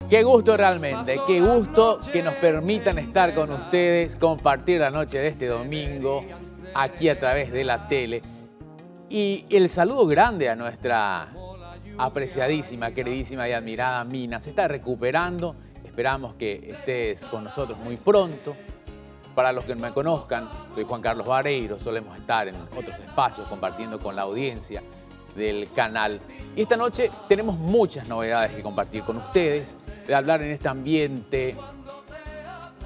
Qué gusto realmente, qué gusto que nos permitan estar con ustedes, compartir la noche de este domingo aquí a través de la tele. Y el saludo grande a nuestra apreciadísima, queridísima y admirada Mina. Se está recuperando, esperamos que estés con nosotros muy pronto. Para los que no me conozcan, soy Juan Carlos Vareiro, solemos estar en otros espacios compartiendo con la audiencia del canal. Y esta noche tenemos muchas novedades que compartir con ustedes, de hablar en este ambiente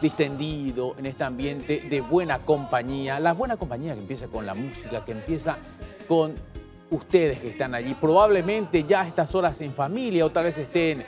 distendido, en este ambiente de buena compañía. La buena compañía que empieza con la música, que empieza con ustedes que están allí. Probablemente ya a estas horas en familia o tal vez estén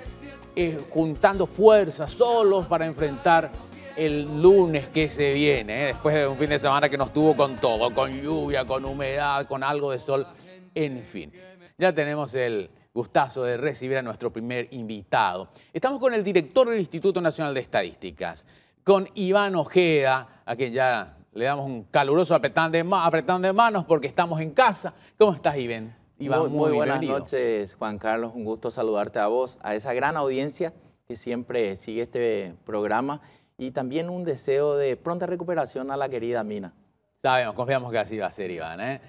juntando fuerzas solos para enfrentar el lunes que se viene, después de un fin de semana que nos tuvo con todo, con lluvia, con humedad, con algo de sol, en fin. Ya tenemos el gustazo de recibir a nuestro primer invitado. Estamos con el director del Instituto Nacional de Estadísticas, con Iván Ojeda, a quien ya le damos un caluroso apretón de manos porque estamos en casa. ¿Cómo estás, Iván? Iván, muy buenas noches, Juan Carlos. Un gusto saludarte a vos, a esa gran audiencia que siempre sigue este programa. Y también un deseo de pronta recuperación a la querida Mina. Sabemos, confiamos que así va a ser, Iván.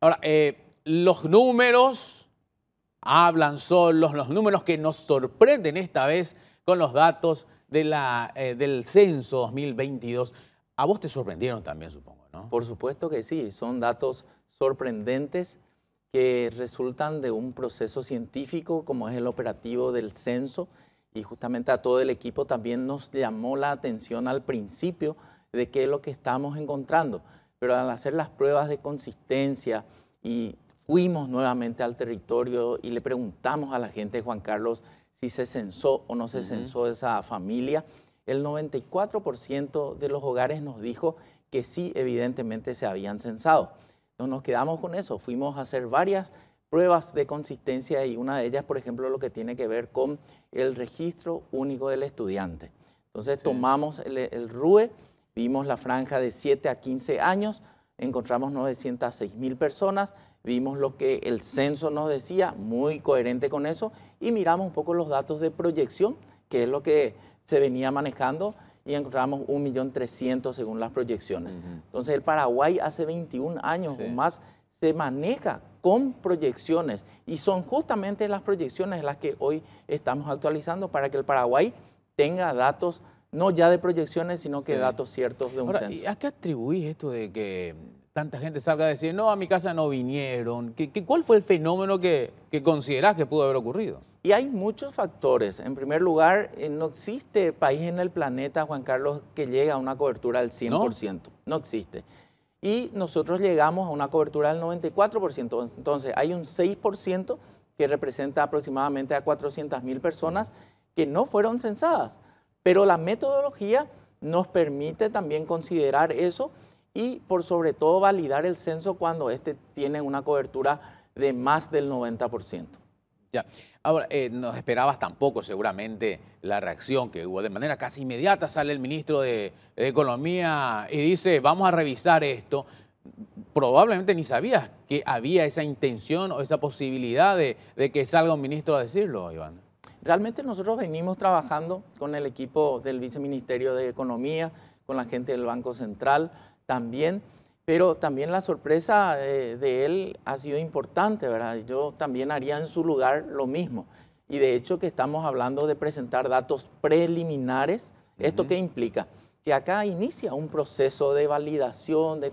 Ahora, los números hablan solos, los números que nos sorprenden esta vez con los datos de del censo 2022. A vos te sorprendieron también, supongo, ¿no? Por supuesto que sí, son datos sorprendentes que resultan de un proceso científico como es el operativo del censo. Y justamente a todo el equipo también nos llamó la atención al principio de qué es lo que estamos encontrando. Pero al hacer las pruebas de consistencia y fuimos nuevamente al territorio y le preguntamos a la gente, Juan Carlos, si se censó o no se censó esa familia, el 94% de los hogares nos dijo que sí, evidentemente se habían censado. Entonces nos quedamos con eso, fuimos a hacer varias pruebas de consistencia y una de ellas, por ejemplo, lo que tiene que ver con el registro único del estudiante. Entonces tomamos el RUE, vimos la franja de 7 a 15 años, encontramos 906.000 personas, vimos lo que el censo nos decía, muy coherente con eso, y miramos un poco los datos de proyección, que es lo que se venía manejando, y encontramos 1.300.000 según las proyecciones. Entonces el Paraguay hace 21 años o más se maneja con proyecciones y son justamente las proyecciones las que hoy estamos actualizando para que el Paraguay tenga datos no ya de proyecciones, sino que datos ciertos de un censo. ¿Y a qué atribuís esto de que tanta gente salga a decir, no, a mi casa no vinieron? ¿Cuál fue el fenómeno que considerás que pudo haber ocurrido? Y hay muchos factores. En primer lugar, no existe país en el planeta, Juan Carlos, que llegue a una cobertura del 100%. No existe. Y nosotros llegamos a una cobertura del 94%. Entonces, hay un 6% que representa aproximadamente a 400.000 personas que no fueron censadas. Pero la metodología nos permite también considerar eso y, por sobre todo, validar el censo cuando tiene una cobertura de más del 90%. Ya. Ahora, no esperabas tampoco seguramente la reacción que hubo. De manera casi inmediata sale el ministro de Economía y dice, vamos a revisar esto. Probablemente ni sabías que había esa intención o esa posibilidad de que salga un ministro a decirlo, Iván. Realmente nosotros venimos trabajando con el equipo del Viceministerio de Economía, con la gente del Banco Central también. Pero también la sorpresa de él ha sido importante, ¿verdad? Yo también haría en su lugar lo mismo. Y de hecho que estamos hablando de presentar datos preliminares. ¿Esto qué implica? Que acá inicia un proceso de validación, de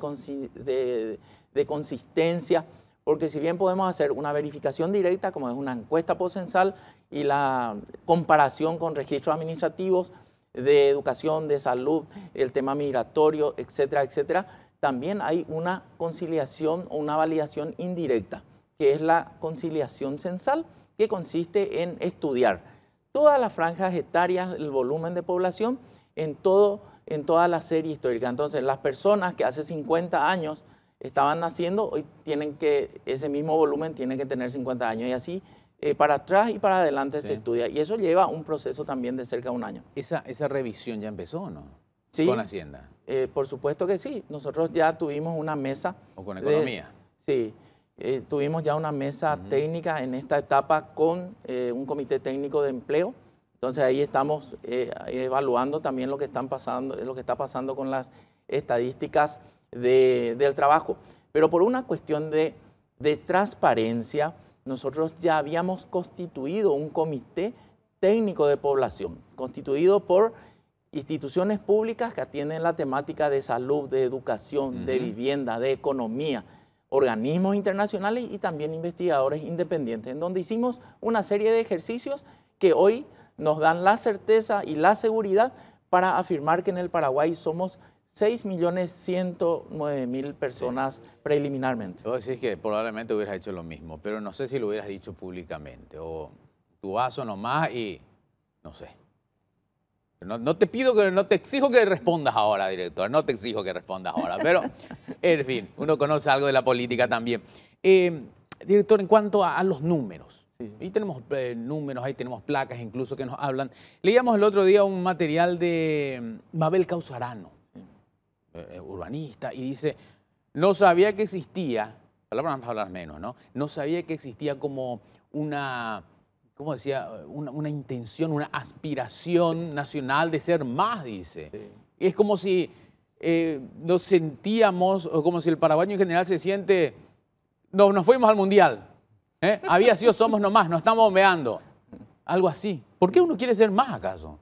consistencia, porque si bien podemos hacer una verificación directa, como es una encuesta postcensal, y la comparación con registros administrativos de educación, de salud, el tema migratorio, etcétera, etcétera, también hay una conciliación o una validación indirecta, que es la conciliación censal, que consiste en estudiar todas las franjas etarias, el volumen de población, en toda la serie histórica. Entonces, las personas que hace 50 años estaban naciendo, hoy ese mismo volumen tiene que tener 50 años. Y así, para atrás y para adelante se estudia. Y eso lleva un proceso también de cerca de un año. ¿Esa revisión ya empezó o no? Sí, con Hacienda. Por supuesto que sí. Nosotros ya tuvimos una mesa. ¿O con Economía? Sí, tuvimos ya una mesa técnica en esta etapa con un comité técnico de empleo. Entonces ahí estamos evaluando también lo que está pasando con las estadísticas del trabajo. Pero por una cuestión de transparencia, nosotros ya habíamos constituido un comité técnico de población, constituido por instituciones públicas que atienden la temática de salud, de educación, de vivienda, de economía, organismos internacionales y también investigadores independientes, en donde hicimos una serie de ejercicios que hoy nos dan la certeza y la seguridad para afirmar que en el Paraguay somos 6.109.000 personas preliminarmente. Vos decís que probablemente hubieras hecho lo mismo, pero no sé si lo hubieras dicho públicamente, o tu vaso nomás y no sé. No te exijo que respondas ahora, director, no te exijo que respondas ahora, pero en fin, uno conoce algo de la política también. Director, en cuanto a los números, ahí tenemos números, ahí tenemos placas incluso que nos hablan. Leíamos el otro día un material de Mabel Causarano, urbanista, y dice, no sabía que existía, palabras más, palabras menos, ¿no? No sabía que existía como una, ¿cómo decía? Una intención, una aspiración nacional de ser más, dice. Sí. Es como si nos sentíamos, o como si el paraguayo en general se siente, nos fuimos al mundial, había sido somos nomás, nos estamos bombeando, algo así. ¿Por qué uno quiere ser más acaso?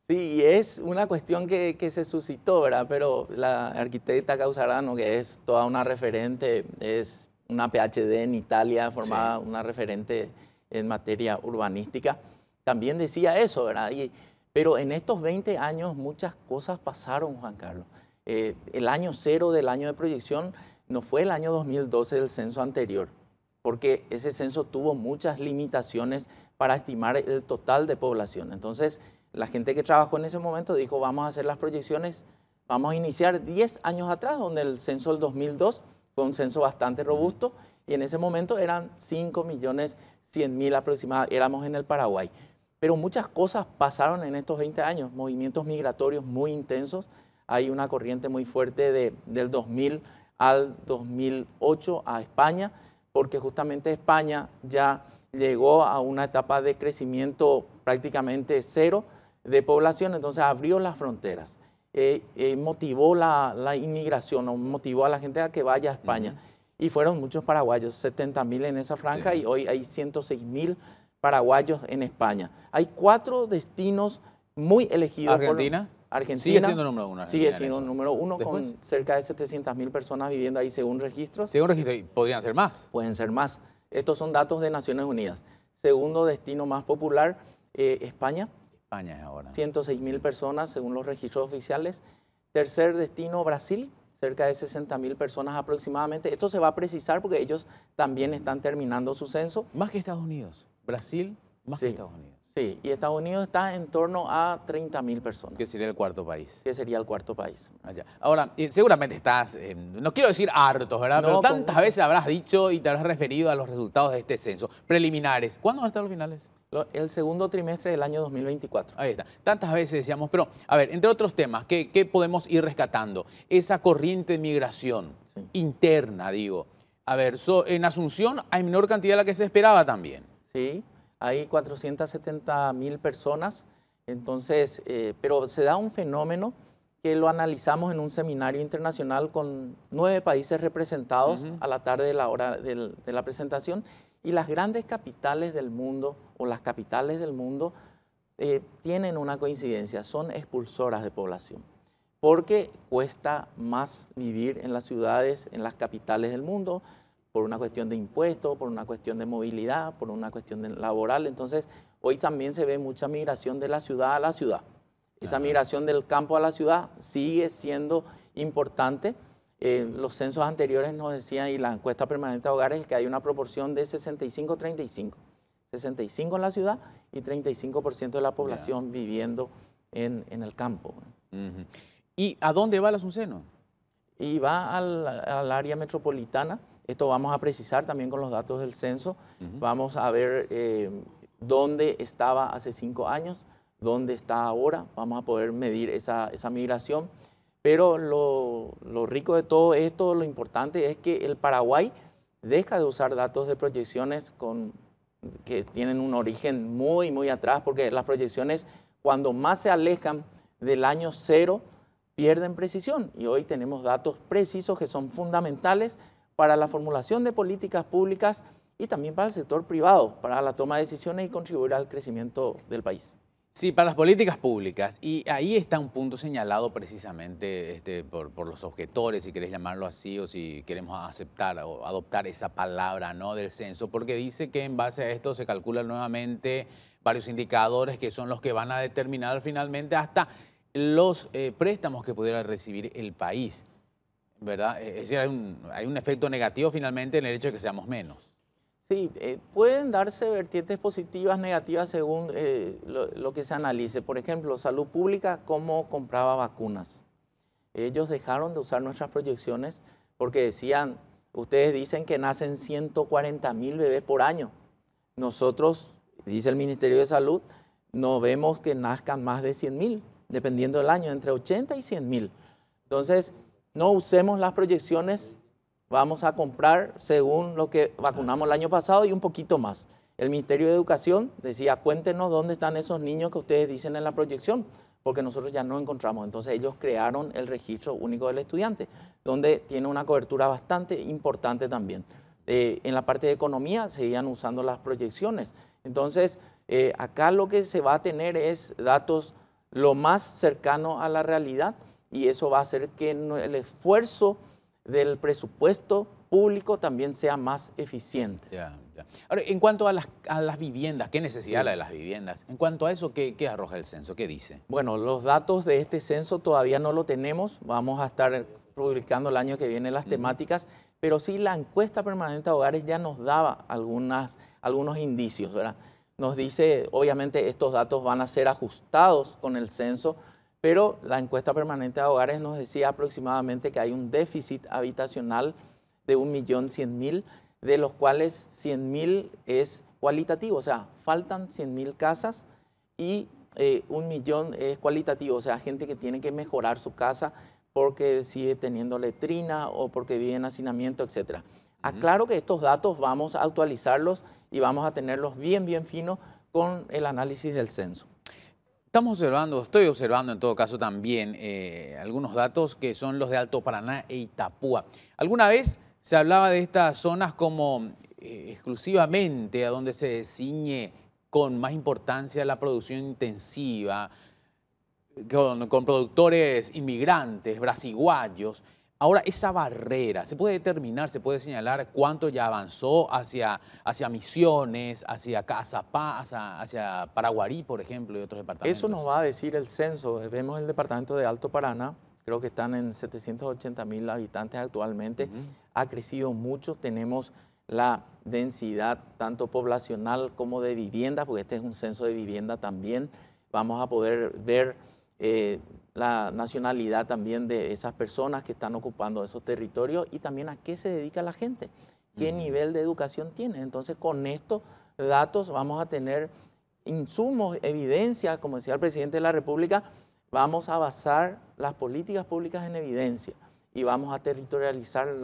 Sí, es una cuestión que se suscitó, ¿verdad? Pero la arquitecta Causarano, que es toda una referente, es una PhD en Italia, formada una referente en materia urbanística, también decía eso, ¿verdad? Pero en estos 20 años muchas cosas pasaron, Juan Carlos. El año cero del año de proyección no fue el año 2012 del censo anterior, porque ese censo tuvo muchas limitaciones para estimar el total de población. Entonces, la gente que trabajó en ese momento dijo, vamos a hacer las proyecciones, vamos a iniciar 10 años atrás, donde el censo del 2002 fue un censo bastante robusto, y en ese momento eran 5.100.000 aproximadamente, éramos en el Paraguay. Pero muchas cosas pasaron en estos 20 años, movimientos migratorios muy intensos, hay una corriente muy fuerte del 2000 al 2008 a España, porque justamente España ya llegó a una etapa de crecimiento prácticamente cero de población, entonces abrió las fronteras, motivó la inmigración, motivó a la gente a que vaya a España. Y fueron muchos paraguayos, 70.000 en esa franja, y hoy hay 106.000 paraguayos en España. Hay 4 destinos muy elegidos. ¿Argentina? Argentina sigue siendo número uno. Sigue siendo número uno, con cerca de 700.000 personas viviendo ahí según registros. Según registros, ¿podrían ser más? Pueden ser más. Estos son datos de Naciones Unidas. Segundo destino más popular, España. España es ahora. 106.000 personas según los registros oficiales. Tercer destino, Brasil, cerca de 60.000 personas aproximadamente. Esto se va a precisar porque ellos también están terminando su censo. Más que Estados Unidos. Brasil, más que Estados Unidos. Sí, y Estados Unidos está en torno a 30.000 personas. Que sería el cuarto país. Que sería el cuarto país. Allá. Ahora, seguramente estás, no quiero decir hartos, ¿verdad? No, pero tantas veces habrás dicho y te habrás referido a los resultados de este censo. Preliminares. ¿Cuándo van a estar los finales? El segundo trimestre del año 2024. Ahí está. Tantas veces decíamos, pero, a ver, entre otros temas, ¿qué podemos ir rescatando? Esa corriente de migración interna, digo. A ver, en Asunción hay menor cantidad de la que se esperaba también. Sí. Hay 470.000 personas, entonces, pero se da un fenómeno que lo analizamos en un seminario internacional con 9 países representados a la tarde de la hora de la presentación, y las grandes capitales del mundo, o las capitales del mundo, tienen una coincidencia, son expulsoras de población, porque cuesta más vivir en las ciudades, en las capitales del mundo, por una cuestión de impuestos, por una cuestión de movilidad, por una cuestión laboral. Entonces, hoy también se ve mucha migración de la ciudad a la ciudad. Esa migración del campo a la ciudad sigue siendo importante. Los censos anteriores nos decían, y la encuesta permanente de hogares, que hay una proporción de 65-35. 65 en la ciudad y 35% de la población viviendo en el campo. ¿Y a dónde va el asunceno? Y va al área metropolitana. Esto vamos a precisar también con los datos del censo. Vamos a ver dónde estaba hace 5 años, dónde está ahora. Vamos a poder medir esa migración. Pero lo rico de todo esto, lo importante es que el Paraguay deja de usar datos de proyecciones con que tienen un origen muy, muy atrás, porque las proyecciones, cuando más se alejan del año cero, pierden precisión. Y hoy tenemos datos precisos que son fundamentales para la formulación de políticas públicas y también para el sector privado, para la toma de decisiones y contribuir al crecimiento del país. Sí, para las políticas públicas. Y ahí está un punto señalado precisamente por los objetores, si querés llamarlo así, o si queremos aceptar o adoptar esa palabra, ¿no?, del censo, porque dice que en base a esto se calculan nuevamente varios indicadores que son los que van a determinar finalmente hasta los préstamos que pudiera recibir el país, ¿verdad? Es decir, hay un efecto negativo finalmente en el hecho de que seamos menos. Sí, pueden darse vertientes positivas, negativas según lo que se analice. Por ejemplo, Salud Pública, cómo compraba vacunas. Ellos dejaron de usar nuestras proyecciones porque decían, ustedes dicen que nacen 140.000 bebés por año. Nosotros, dice el Ministerio de Salud, no vemos que nazcan más de 100.000, dependiendo del año, entre 80 y 100.000. Entonces, no usemos las proyecciones. Vamos a comprar según lo que vacunamos el año pasado y un poquito más. El Ministerio de Educación decía, cuéntenos dónde están esos niños que ustedes dicen en la proyección, porque nosotros ya no encontramos. Entonces ellos crearon el Registro Único del Estudiante, donde tiene una cobertura bastante importante también. En la parte de economía seguían usando las proyecciones. Entonces, acá lo que se va a tener es datos lo más cercano a la realidad y eso va a hacer que el esfuerzo del presupuesto público también sea más eficiente. Ya. Ahora, en cuanto a las viviendas, ¿qué necesidad la de las viviendas? En cuanto a eso, ¿qué arroja el censo? ¿Qué dice? Bueno, los datos de este censo todavía no lo tenemos. Vamos a estar publicando el año que viene las temáticas, pero sí la encuesta permanente de hogares ya nos daba algunos indicios, ¿verdad? Nos dice, obviamente estos datos van a ser ajustados con el censo, pero la encuesta permanente de hogares nos decía aproximadamente que hay un déficit habitacional de 1.100.000, de los cuales 100.000 es cualitativo, o sea, faltan 100.000 casas y 1.000.000 es cualitativo, o sea, gente que tiene que mejorar su casa porque sigue teniendo letrina o porque vive en hacinamiento, etc. Aclaro que estos datos vamos a actualizarlos y vamos a tenerlos bien, bien finos con el análisis del censo. Estoy observando en todo caso también algunos datos que son los de Alto Paraná e Itapúa. ¿Alguna vez se hablaba de estas zonas como exclusivamente a donde se ciñe con más importancia la producción intensiva, con productores inmigrantes, brasiguayos? Ahora, esa barrera, ¿se puede determinar, se puede señalar cuánto ya avanzó hacia Misiones, hacia Cazapá, hacia Paraguarí, por ejemplo, y otros departamentos? Eso nos va a decir el censo. Vemos el departamento de Alto Paraná, creo que están en 780.000 habitantes actualmente. Ha crecido mucho, tenemos la densidad tanto poblacional como de vivienda, porque este es un censo de vivienda también. Vamos a poder ver la nacionalidad también de esas personas que están ocupando esos territorios y también a qué se dedica la gente, qué nivel de educación tiene. Entonces, con estos datos vamos a tener insumos, evidencia, como decía el presidente de la República, vamos a basar las políticas públicas en evidencia y vamos a territorializar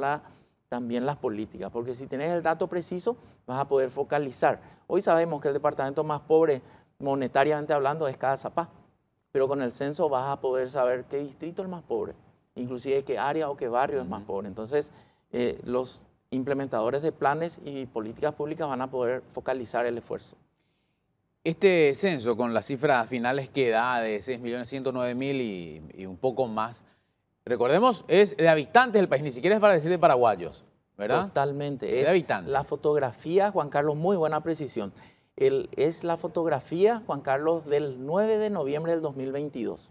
también las políticas, porque si tenés el dato preciso, vas a poder focalizar. Hoy sabemos que el departamento más pobre, monetariamente hablando, es Cazapá, pero con el censo vas a poder saber qué distrito es el más pobre, inclusive qué área o qué barrio es más pobre. Entonces, los implementadores de planes y políticas públicas van a poder focalizar el esfuerzo. Este censo, con las cifras finales que da de 6.109.000 y un poco más, recordemos, es de habitantes del país, ni siquiera es para decir de paraguayos, ¿verdad? Totalmente. Es de habitantes. La fotografía, Juan Carlos, muy buena precisión. Es la fotografía, Juan Carlos, del 9 de noviembre del 2022,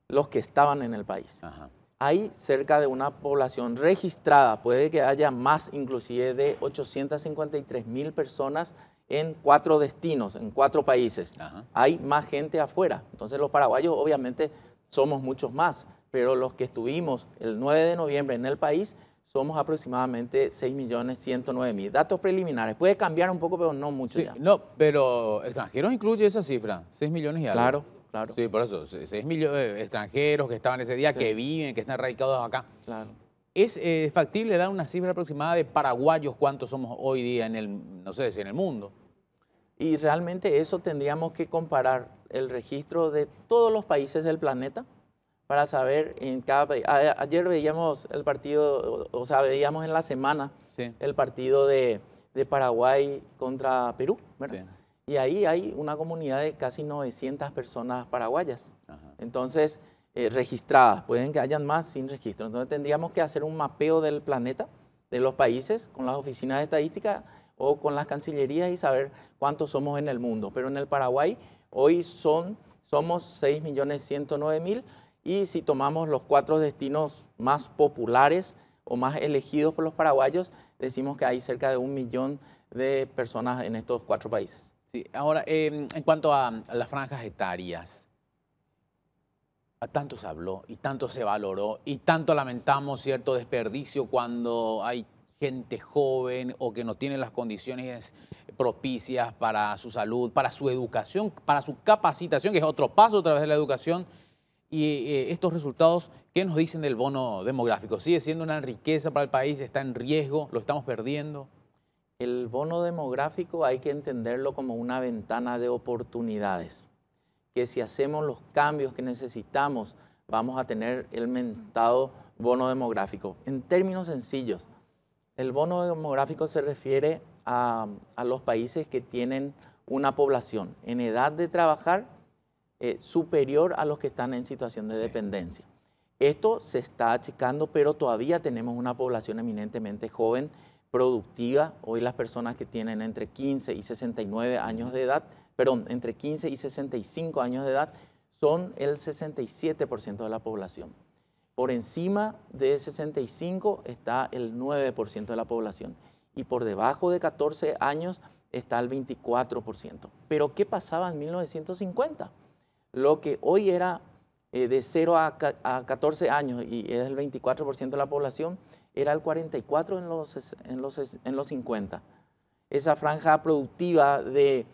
los que estaban en el país. Ajá. Hay cerca de una población registrada, puede que haya más inclusive de 853.000 personas en 4 destinos, en 4 países. Ajá. Hay más gente afuera, entonces los paraguayos obviamente somos muchos más, pero los que estuvimos el 9 de noviembre en el país somos aproximadamente 6.109.000. Datos preliminares. Puede cambiar un poco, pero no mucho Sí, ya. no, pero extranjeros incluye esa cifra, 6 millones y algo. Claro, claro. Sí, por eso, 6 millones de extranjeros que estaban ese día, que viven, que están radicados acá. Claro. ¿Es factible dar una cifra aproximada de paraguayos cuántos somos hoy día en el, no sé si en el mundo? Y realmente eso tendríamos que comparar el registro de todos los países del planeta para saber en cada país. Ayer veíamos el partido, o sea, veíamos en la semana Sí. el partido de Paraguay contra Perú, ¿verdad? Sí. Y ahí hay una comunidad de casi 900 personas paraguayas. Ajá. Entonces, registradas, pueden que hayan más sin registro. Entonces tendríamos que hacer un mapeo del planeta, de los países, con las oficinas de estadística o con las cancillerías y saber cuántos somos en el mundo. Pero en el Paraguay hoy somos 6.109.000 y si tomamos los 4 destinos más populares o más elegidos por los paraguayos, decimos que hay cerca de 1 millón de personas en estos 4 países. Sí. Ahora, en cuanto a las franjas etarias, tanto se habló y tanto se valoró y tanto lamentamos cierto desperdicio cuando hay gente joven o que no tiene las condiciones propicias para su salud, para su educación, para su capacitación, que es otro paso a través de la educación. Y estos resultados, ¿qué nos dicen del bono demográfico? ¿Sigue siendo una riqueza para el país? ¿Está en riesgo? ¿Lo estamos perdiendo? El bono demográfico hay que entenderlo como una ventana de oportunidades, que si hacemos los cambios que necesitamos, vamos a tener el mentado bono demográfico. En términos sencillos, el bono demográfico se refiere a los países que tienen una población en edad de trabajar superior a los que están en situación de dependencia. Esto se está achicando, pero todavía tenemos una población eminentemente joven, productiva. Hoy las personas que tienen entre 15 y 69 años de edad, perdón, entre 15 y 65 años de edad, son el 67% de la población. Por encima de 65 está el 9% de la población y por debajo de 14 años está el 24%. Pero ¿qué pasaba en 1950? Lo que hoy era de 0 a 14 años y es el 24% de la población, era el 44% en los 50. Esa franja productiva de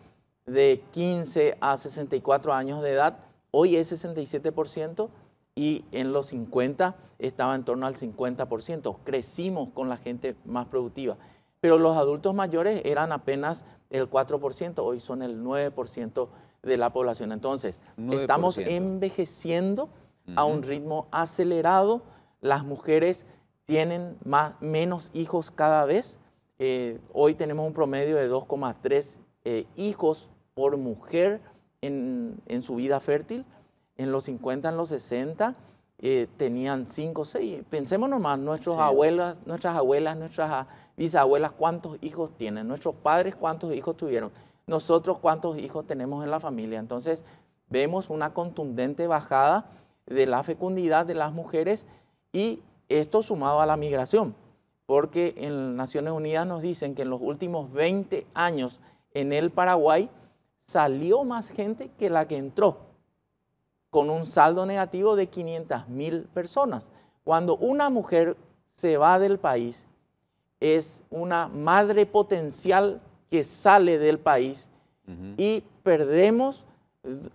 15 a 64 años de edad, hoy es 67% y en los 50 estaba en torno al 50%. Crecimos con la gente más productiva. Pero los adultos mayores eran apenas el 4%, hoy son el 9% de la población. Entonces, 9%. Estamos envejeciendo a un ritmo acelerado. Las mujeres tienen menos hijos cada vez. Hoy tenemos un promedio de 2,3 hijos por mujer en su vida fértil. En los 50, en los 60, tenían 5 o 6. Pensemos nomás, nuestras abuelas, nuestras bisabuelas, ¿cuántos hijos tienen? Nuestros padres, ¿cuántos hijos tuvieron? Nosotros, ¿cuántos hijos tenemos en la familia? Entonces, vemos una contundente bajada de la fecundidad de las mujeres y esto sumado a la migración, porque en Naciones Unidas nos dicen que en los últimos 20 años en el Paraguay salió más gente que la que entró, con un saldo negativo de 500.000 personas. Cuando una mujer se va del país, es una madre potencial que sale del país y perdemos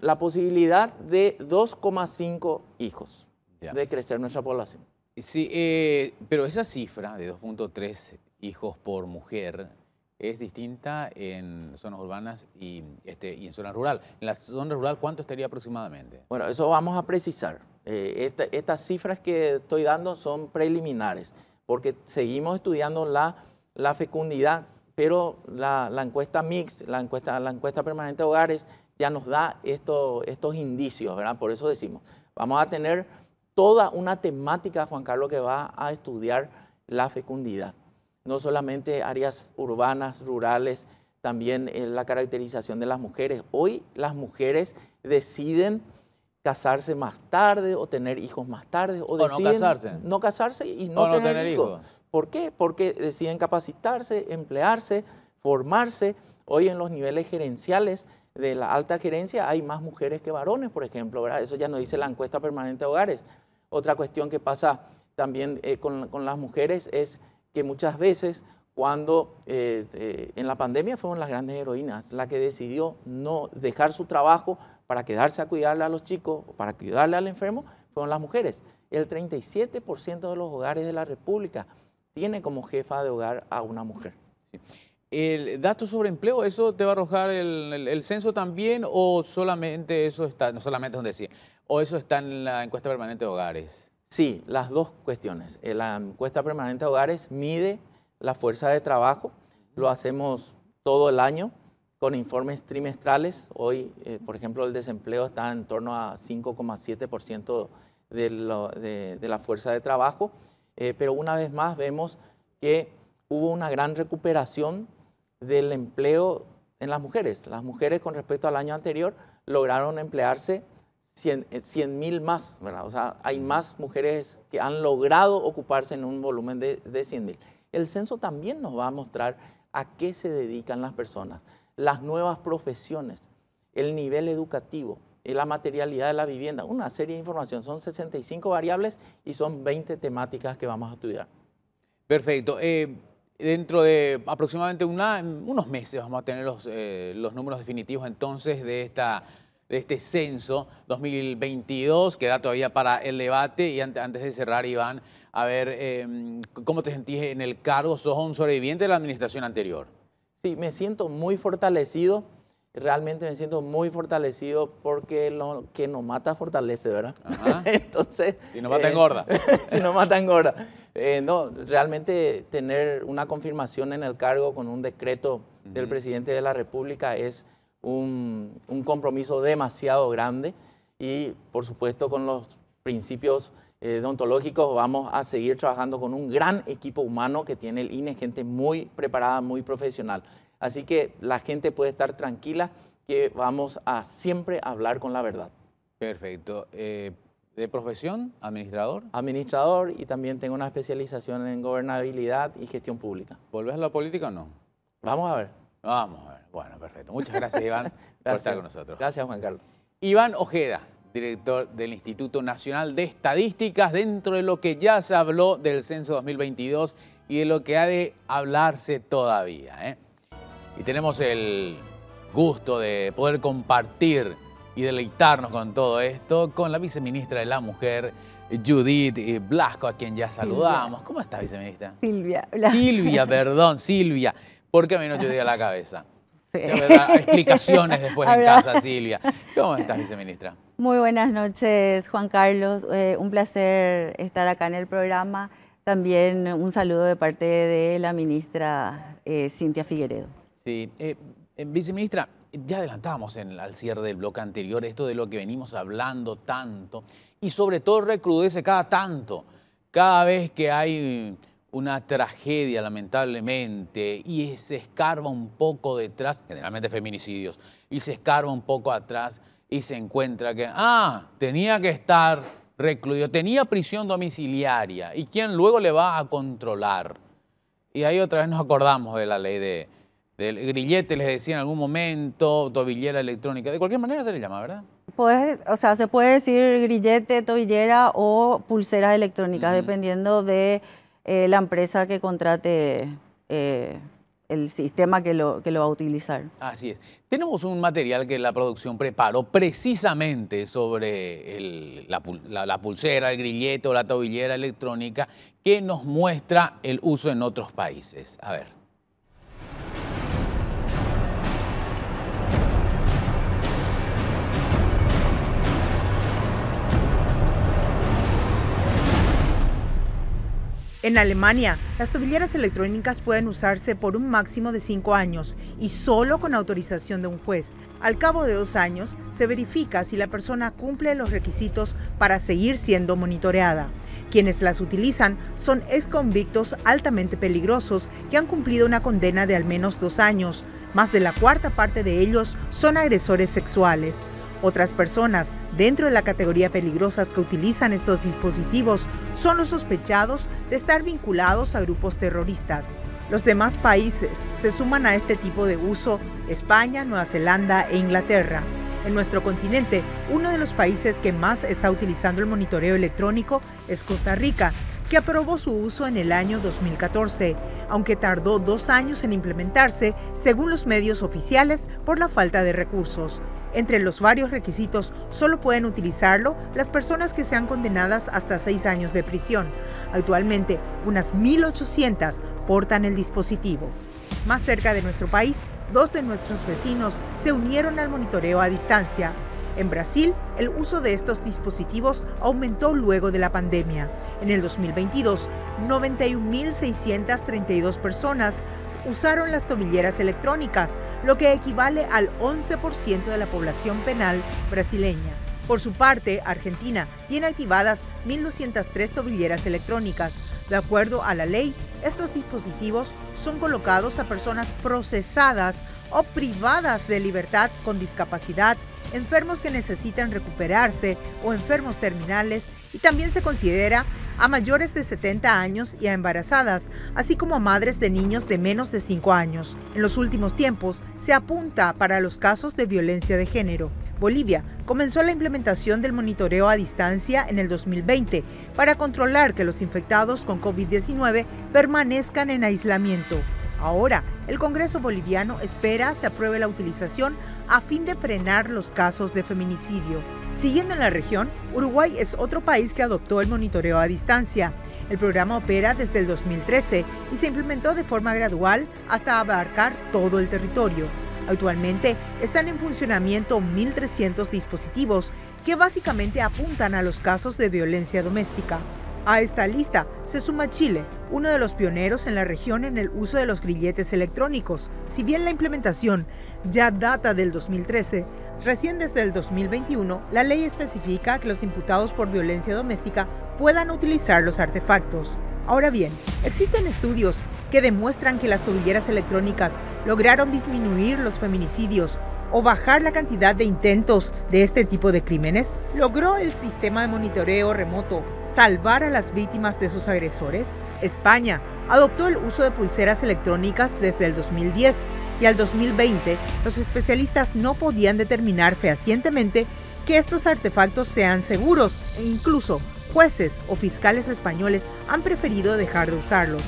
la posibilidad de 2,5 hijos de crecer nuestra población. Sí, pero esa cifra de 2,3 hijos por mujer es distinta en zonas urbanas y en zona rural. En la zona rural, ¿cuánto estaría aproximadamente? Bueno, eso vamos a precisar. Estas cifras que estoy dando son preliminares, porque seguimos estudiando la fecundidad, pero la encuesta MIX, la encuesta permanente de hogares, ya nos da estos indicios, ¿verdad? Por eso decimos, vamos a tener toda una temática, Juan Carlos, que va a estudiar la fecundidad. No solamente áreas urbanas, rurales, también la caracterización de las mujeres. Hoy las mujeres deciden casarse más tarde o tener hijos más tarde. O deciden no casarse y no tener hijos. ¿Por qué? Porque deciden capacitarse, emplearse, formarse. Hoy en los niveles gerenciales de la alta gerencia hay más mujeres que varones, por ejemplo, ¿verdad? Eso ya nos dice la encuesta permanente de hogares. Otra cuestión que pasa también con las mujeres es que muchas veces cuando en la pandemia fueron las grandes heroínas, la que decidió no dejar su trabajo para quedarse a cuidarle a los chicos, para cuidarle al enfermo, fueron las mujeres. El 37% de los hogares de la República tiene como jefa de hogar a una mujer. Sí. ¿El dato sobre empleo, eso te va a arrojar el censo también o solamente eso está, no solamente es donde decía, o eso está en la encuesta permanente de hogares? Sí, las dos cuestiones. La encuesta permanente de hogares mide la fuerza de trabajo, lo hacemos todo el año con informes trimestrales. Hoy, por ejemplo, el desempleo está en torno a 5,7% de la fuerza de trabajo, pero una vez más vemos que hubo una gran recuperación del empleo en las mujeres. Las mujeres con respecto al año anterior lograron emplearse 100.000 más, ¿verdad? O sea, hay más mujeres que han logrado ocuparse en un volumen de 100.000. El censo también nos va a mostrar a qué se dedican las personas, las nuevas profesiones, el nivel educativo, la materialidad de la vivienda, una serie de información. Son 65 variables y son 20 temáticas que vamos a estudiar. Perfecto. Dentro de aproximadamente unos meses vamos a tener los números definitivos entonces de este censo 2022, que da todavía para el debate. Y antes de cerrar, Iván, a ver, ¿cómo te sentís en el cargo? ¿Sos un sobreviviente de la administración anterior? Sí, me siento muy fortalecido, realmente me siento muy fortalecido porque lo que nos mata fortalece, ¿verdad? Ajá. Entonces, si nos mata engorda. Si nos mata engorda. No, realmente tener una confirmación en el cargo con un decreto del presidente de la República es un compromiso demasiado grande y, por supuesto, con los principios deontológicos vamos a seguir trabajando con un gran equipo humano que tiene el INE, gente muy preparada, muy profesional. Así que la gente puede estar tranquila que vamos a siempre hablar con la verdad. Perfecto. ¿De profesión? ¿Administrador? Administrador, y también tengo una especialización en gobernabilidad y gestión pública. ¿Volvés a la política o no? Vamos a ver. Vamos a ver. Bueno, perfecto. Muchas gracias, Iván, por estar con nosotros. Gracias, Juan Carlos. Iván Ojeda, director del Instituto Nacional de Estadísticas, dentro de lo que ya se habló del censo 2022 y de lo que ha de hablarse todavía, Y tenemos el gusto de poder compartir y deleitarnos con todo esto con la viceministra de la Mujer, Judith Blasco, a quien ya saludamos. ¿Cómo está, viceministra? Silvia. Silvia, perdón, Silvia. ¿Por qué me vino Judith a la cabeza? Sí. Explicaciones después en casa, Silvia. ¿Cómo estás, viceministra? Muy buenas noches, Juan Carlos. Un placer estar acá en el programa. También un saludo de parte de la ministra Cintia Figueredo. Sí, viceministra, ya adelantábamos al cierre del bloque anterior esto de lo que venimos hablando tanto y sobre todo recrudece cada tanto, cada vez que hay una tragedia lamentablemente y se escarba un poco detrás, generalmente feminicidios, y se escarba un poco atrás y se encuentra que, tenía que estar recluido, tenía prisión domiciliaria y quién luego le va a controlar. Y ahí otra vez nos acordamos de la ley del grillete, les decía en algún momento, tobillera electrónica, de cualquier manera se le llama, ¿verdad? Se puede decir grillete, tobillera o pulseras electrónicas, dependiendo de la empresa que contrate el sistema que lo va a utilizar. Así es. Tenemos un material que la producción preparó precisamente sobre la pulsera, el grillete o la tobillera electrónica que nos muestra el uso en otros países. A ver. En Alemania, las tobilleras electrónicas pueden usarse por un máximo de 5 años y solo con autorización de un juez. Al cabo de 2 años, se verifica si la persona cumple los requisitos para seguir siendo monitoreada. Quienes las utilizan son exconvictos altamente peligrosos que han cumplido una condena de al menos 2 años. Más de la cuarta parte de ellos son agresores sexuales. Otras personas dentro de la categoría peligrosas que utilizan estos dispositivos son los sospechados de estar vinculados a grupos terroristas. Los demás países se suman a este tipo de uso: España, Nueva Zelanda e Inglaterra. En nuestro continente, uno de los países que más está utilizando el monitoreo electrónico es Costa Rica, que aprobó su uso en el año 2014, aunque tardó 2 años en implementarse, según los medios oficiales, por la falta de recursos. Entre los varios requisitos, solo pueden utilizarlo las personas que sean condenadas hasta 6 años de prisión. Actualmente, unas 1.800 portan el dispositivo. Más cerca de nuestro país, 2 de nuestros vecinos se unieron al monitoreo a distancia. En Brasil, el uso de estos dispositivos aumentó luego de la pandemia. En el 2022, 91.632 personas usaron las tobilleras electrónicas, lo que equivale al 11% de la población penal brasileña. Por su parte, Argentina tiene activadas 1.203 tobilleras electrónicas. De acuerdo a la ley, estos dispositivos son colocados a personas procesadas o privadas de libertad con discapacidad, enfermos que necesitan recuperarse o enfermos terminales, y también se considera a mayores de 70 años y a embarazadas, así como a madres de niños de menos de 5 años. En los últimos tiempos se apunta para los casos de violencia de género. Bolivia comenzó la implementación del monitoreo a distancia en el 2020 para controlar que los infectados con COVID-19 permanezcan en aislamiento. Ahora, el Congreso boliviano espera se apruebe la utilización a fin de frenar los casos de feminicidio. Siguiendo en la región, Uruguay es otro país que adoptó el monitoreo a distancia. El programa opera desde el 2013 y se implementó de forma gradual hasta abarcar todo el territorio. Actualmente están en funcionamiento 1.300 dispositivos que básicamente apuntan a los casos de violencia doméstica. A esta lista se suma Chile, uno de los pioneros en la región en el uso de los grilletes electrónicos. Si bien la implementación ya data del 2013, recién desde el 2021 la ley especifica que los imputados por violencia doméstica puedan utilizar los artefactos. Ahora bien, existen estudios que demuestran que las tobilleras electrónicas lograron disminuir los feminicidios o bajar la cantidad de intentos de este tipo de crímenes. ¿Logró el sistema de monitoreo remoto salvar a las víctimas de sus agresores? España adoptó el uso de pulseras electrónicas desde el 2010 y al 2020 los especialistas no podían determinar fehacientemente que estos artefactos sean seguros e incluso jueces o fiscales españoles han preferido dejar de usarlos.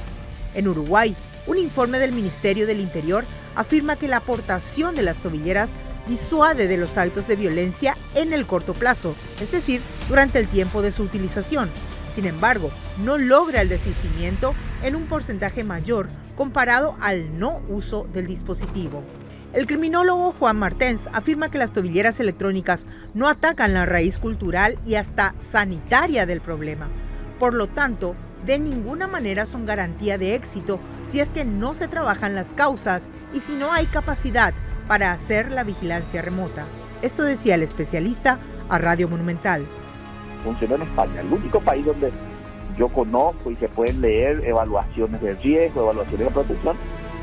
En Uruguay, un informe del Ministerio del Interior afirma que la aportación de las tobilleras disuade de los actos de violencia en el corto plazo, es decir, durante el tiempo de su utilización. Sin embargo, no logra el desistimiento en un porcentaje mayor comparado al no uso del dispositivo. El criminólogo Juan Martens afirma que las tobilleras electrónicas no atacan la raíz cultural y hasta sanitaria del problema. Por lo tanto, de ninguna manera son garantía de éxito si es que no se trabajan las causas y si no hay capacidad para hacer la vigilancia remota. Esto decía el especialista a Radio Monumental. Funciona en España, el único país donde yo conozco y se pueden leer evaluaciones de riesgo, evaluaciones de protección,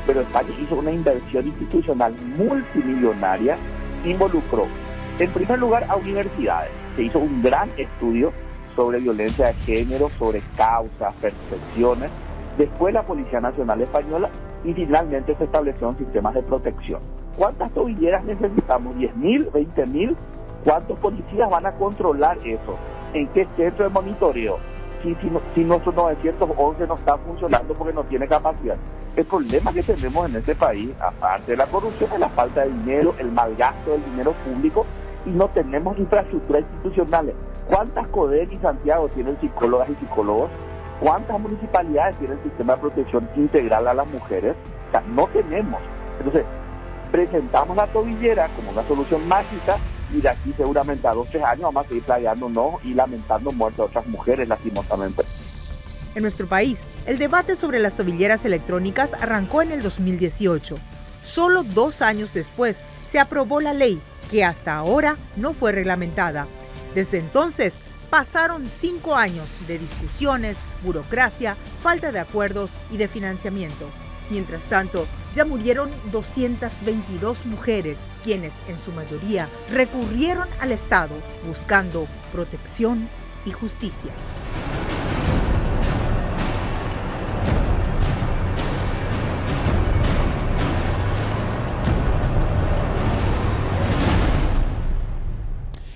pero España hizo una inversión institucional multimillonaria, involucró en primer lugar a universidades, se hizo un gran estudio sobre violencia de género, sobre causas, percepciones, después la Policía Nacional Española y finalmente se establecieron sistemas de protección. ¿Cuántas tobilleras necesitamos? ¿10.000? ¿20.000? ¿Cuántos policías van a controlar eso? ¿En qué centro de monitoreo? Si nuestro 911 no está funcionando porque no tiene capacidad. El problema que tenemos en este país, aparte de la corrupción, es la falta de dinero, el mal gasto del dinero público y no tenemos infraestructuras institucionales. ¿Cuántas CODER y Santiago tienen psicólogas y psicólogos? ¿Cuántas municipalidades tienen el sistema de protección integral a las mujeres? O sea, no tenemos. Entonces, presentamos la tobillera como una solución mágica y de aquí seguramente a 2 o 3 años vamos a seguir plagueándonos y lamentando muertes de otras mujeres, lastimosamente. En nuestro país, el debate sobre las tobilleras electrónicas arrancó en el 2018. Solo 2 años después se aprobó la ley, que hasta ahora no fue reglamentada. Desde entonces, pasaron 5 años de discusiones, burocracia, falta de acuerdos y de financiamiento. Mientras tanto, ya murieron 222 mujeres, quienes en su mayoría recurrieron al Estado buscando protección y justicia.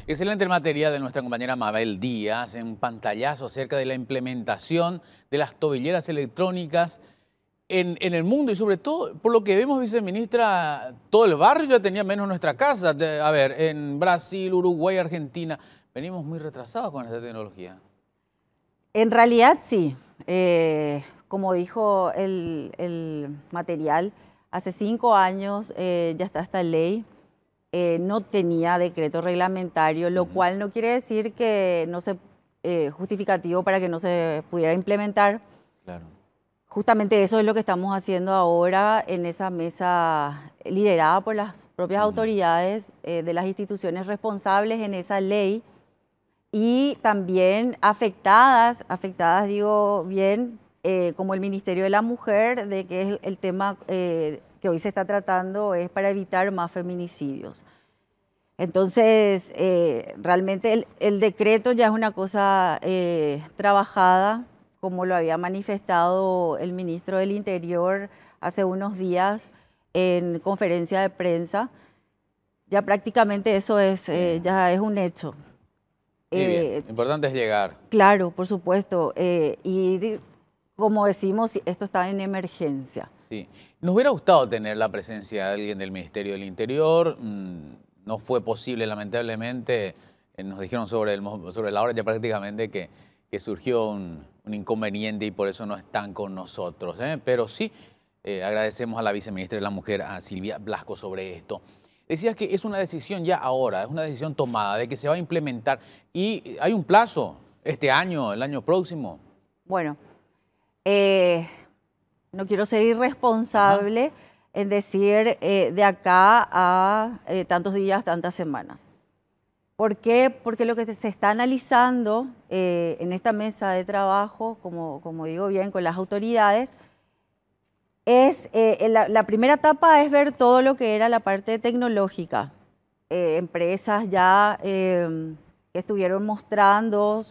Excelente el material de nuestra compañera Mabel Díaz, en un pantallazo acerca de la implementación de las tobilleras electrónicas en el mundo y sobre todo, por lo que vemos, viceministra, todo el barrio ya tenía menos nuestra casa. A ver, en Brasil, Uruguay, Argentina, venimos muy retrasados con esta tecnología. En realidad sí, como dijo el material, Hace 5 años ya está esta ley. No tenía decreto reglamentario, lo cual no quiere decir que no se justificativo para que no se pudiera implementar. Claro. Justamente eso es lo que estamos haciendo ahora en esa mesa liderada por las propias autoridades de las instituciones responsables en esa ley y también afectadas digo bien, como el Ministerio de la Mujer, de que es el tema que hoy se está tratando es para evitar más feminicidios. Entonces, realmente el decreto ya es una cosa trabajada, como lo había manifestado el ministro del Interior hace unos días en conferencia de prensa. Ya prácticamente eso es, ya es un hecho. Bien. Lo importante es llegar. Claro, por supuesto. Como decimos, esto está en emergencia. Sí. Nos hubiera gustado tener la presencia de alguien del Ministerio del Interior. No fue posible, lamentablemente. Nos dijeron sobre la hora ya prácticamente que surgió un inconveniente y por eso no están con nosotros. Pero sí, agradecemos a la viceministra de la Mujer, a Silvia Blasco, sobre esto. Decías que es una decisión ya ahora, es una decisión tomada de que se va a implementar. ¿Y hay un plazo este año, el año próximo? Bueno, no quiero ser irresponsable en decir de acá a tantos días, tantas semanas. ¿Por qué? Porque lo que se está analizando en esta mesa de trabajo, como digo bien, con las autoridades, es la primera etapa es ver todo lo que era la parte tecnológica. Empresas ya que estuvieron mostrando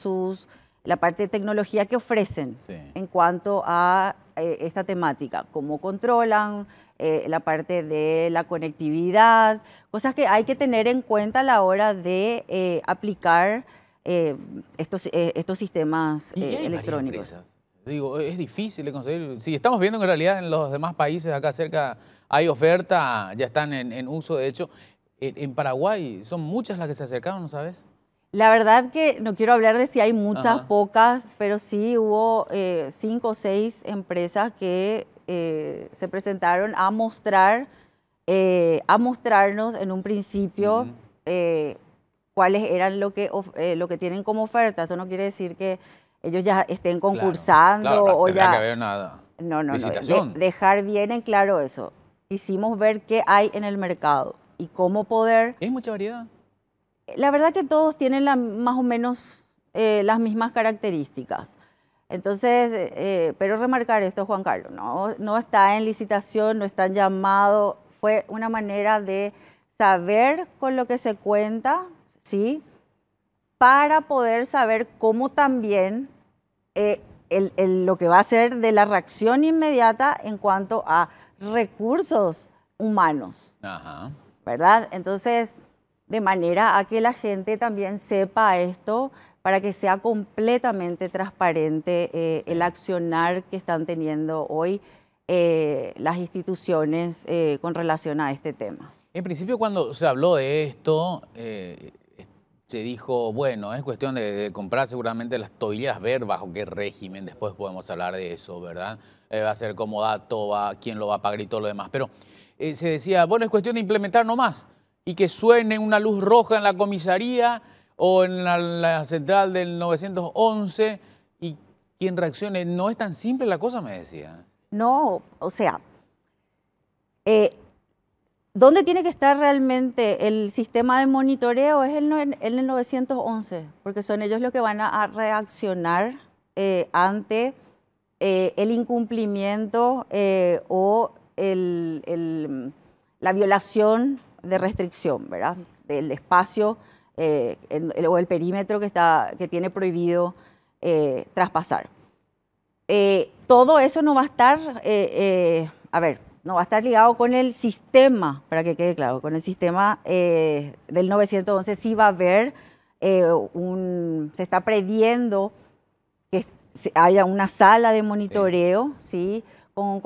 la parte de tecnología que ofrecen en cuanto a esta temática, cómo controlan, la parte de la conectividad, cosas que hay que tener en cuenta a la hora de aplicar estos sistemas electrónicos. Digo, es difícil de conseguir. Si estamos viendo que en realidad en los demás países acá cerca hay oferta, ya están en uso. De hecho, en Paraguay son muchas las que se acercaron, ¿no sabes? La verdad que no quiero hablar de si hay muchas, pocas, pero sí hubo 5 o 6 empresas que se presentaron a mostrarnos en un principio cuáles eran lo que tienen como oferta. Esto no quiere decir que ellos ya estén concursando. Claro, o ya que haber una licitación. Dejar bien en claro eso. Quisimos ver qué hay en el mercado y cómo poder... ¿Hay mucha variedad? La verdad que todos tienen más o menos las mismas características. Entonces, pero remarcar esto, Juan Carlos, no está en licitación, no está en llamado. Fue una manera de saber con lo que se cuenta, ¿sí? Para poder saber cómo también lo que va a ser de la reacción inmediata en cuanto a recursos humanos, ¿verdad? Entonces, de manera a que la gente también sepa esto, para que sea completamente transparente el accionar que están teniendo hoy las instituciones con relación a este tema. En principio, cuando se habló de esto, se dijo, bueno, es cuestión de comprar seguramente las tobilleras, ver bajo qué régimen, después podemos hablar de eso, ¿verdad? Va a ser comodato, quién lo va a pagar y todo lo demás. Pero se decía, bueno, es cuestión de implementar nomás y que suene una luz roja en la comisaría o en la central del 911 y quien reaccione. No es tan simple la cosa, me decía. No, o sea, ¿dónde tiene que estar realmente el sistema de monitoreo? Es en el 911, porque son ellos los que van a reaccionar ante el incumplimiento o la violación de restricción, ¿verdad? Del espacio o el perímetro que tiene prohibido traspasar. Todo eso no va a estar, no va a estar ligado con el sistema, para que quede claro, con el sistema del 911 sí va a haber se está previendo que haya una sala de monitoreo, ¿sí? Con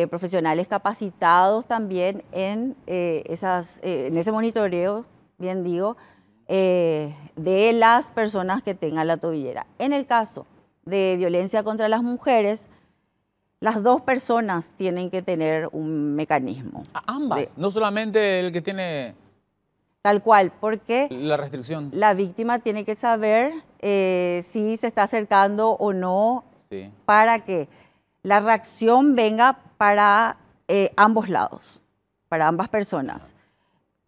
profesionales capacitados también en ese monitoreo, bien digo, de las personas que tengan la tobillera. En el caso de violencia contra las mujeres, Las dos personas tienen que tener un mecanismo. Ambas, no solamente el que tiene Tal cual, porque la restricción. la víctima tiene que saber si se está acercando o no, Sí. para que la reacción venga para ambos lados, para ambas personas,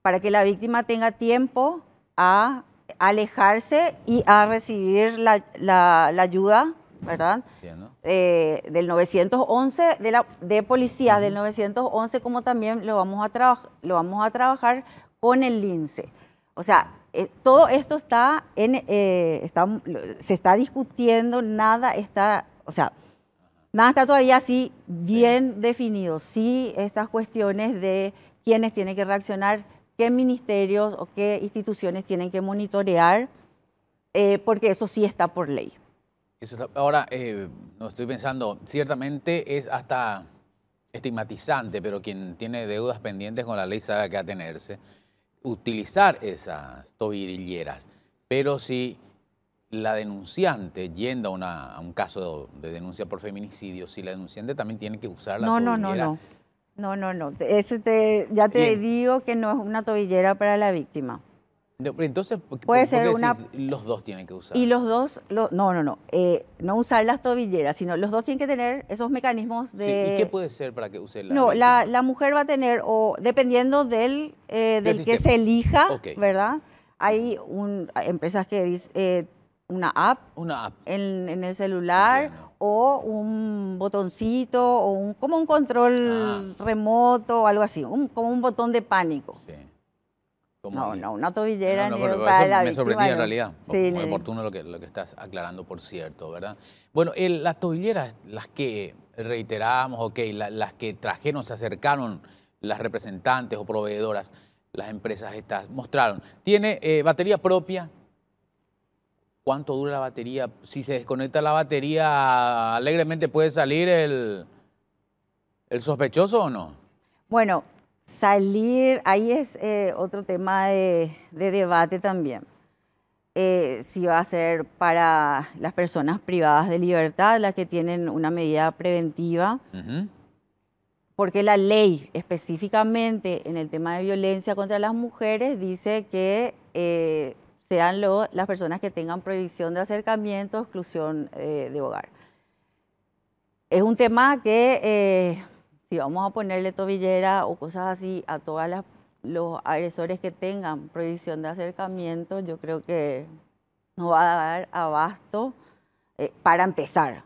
para que la víctima tenga tiempo a alejarse y a recibir la ayuda, ¿verdad? Entiendo. Del 911, de policías del 911, como también lo vamos a trabajar con el LINCE. O sea, todo esto se está discutiendo, nada está todavía así bien definido. Sí, estas cuestiones de quiénes tienen que reaccionar, qué ministerios o qué instituciones tienen que monitorear, porque eso sí está por ley. Ahora, no estoy pensando, ciertamente es hasta estigmatizante, pero quien tiene deudas pendientes con la ley sabe a qué atenerse, utilizar esas tobilleras. Pero si la denunciante, yendo a un caso de denuncia por feminicidio, si la denunciante también tiene que usar la tobillera. No. Ya te digo que no es una tobillera para la víctima. Entonces, puede ser los dos tienen que usar. Y los dos, no usar las tobilleras, sino los dos tienen que tener esos mecanismos de... Sí, ¿y qué puede ser para que use la No, víctima? la mujer va a tener, o dependiendo del que se elija, Okay. ¿verdad? Hay empresas que dicen una app en el celular. Entiendo. O un botoncito, o como un control remoto, o algo así, como un botón de pánico. Sí. No, una tobillera ni pero para eso la me víctima, sorprendía en no. realidad. Sí, Muy oportuno lo que estás aclarando, por cierto, ¿verdad? Bueno, las tobilleras, las que reiteramos, las que trajeron, se acercaron las representantes o proveedoras, las empresas estas, mostraron. ¿Tiene batería propia? ¿Cuánto dura la batería? Si se desconecta la batería, alegremente puede salir el sospechoso o no. Bueno, salir, ahí es otro tema de debate también. Si va a ser para las personas privadas de libertad, las que tienen una medida preventiva, porque la ley específicamente en el tema de violencia contra las mujeres dice que sean las personas que tengan prohibición de acercamiento, exclusión de hogar. Es un tema que si vamos a ponerle tobillera o cosas así a todos los agresores que tengan prohibición de acercamiento, yo creo que no va a dar abasto para empezar.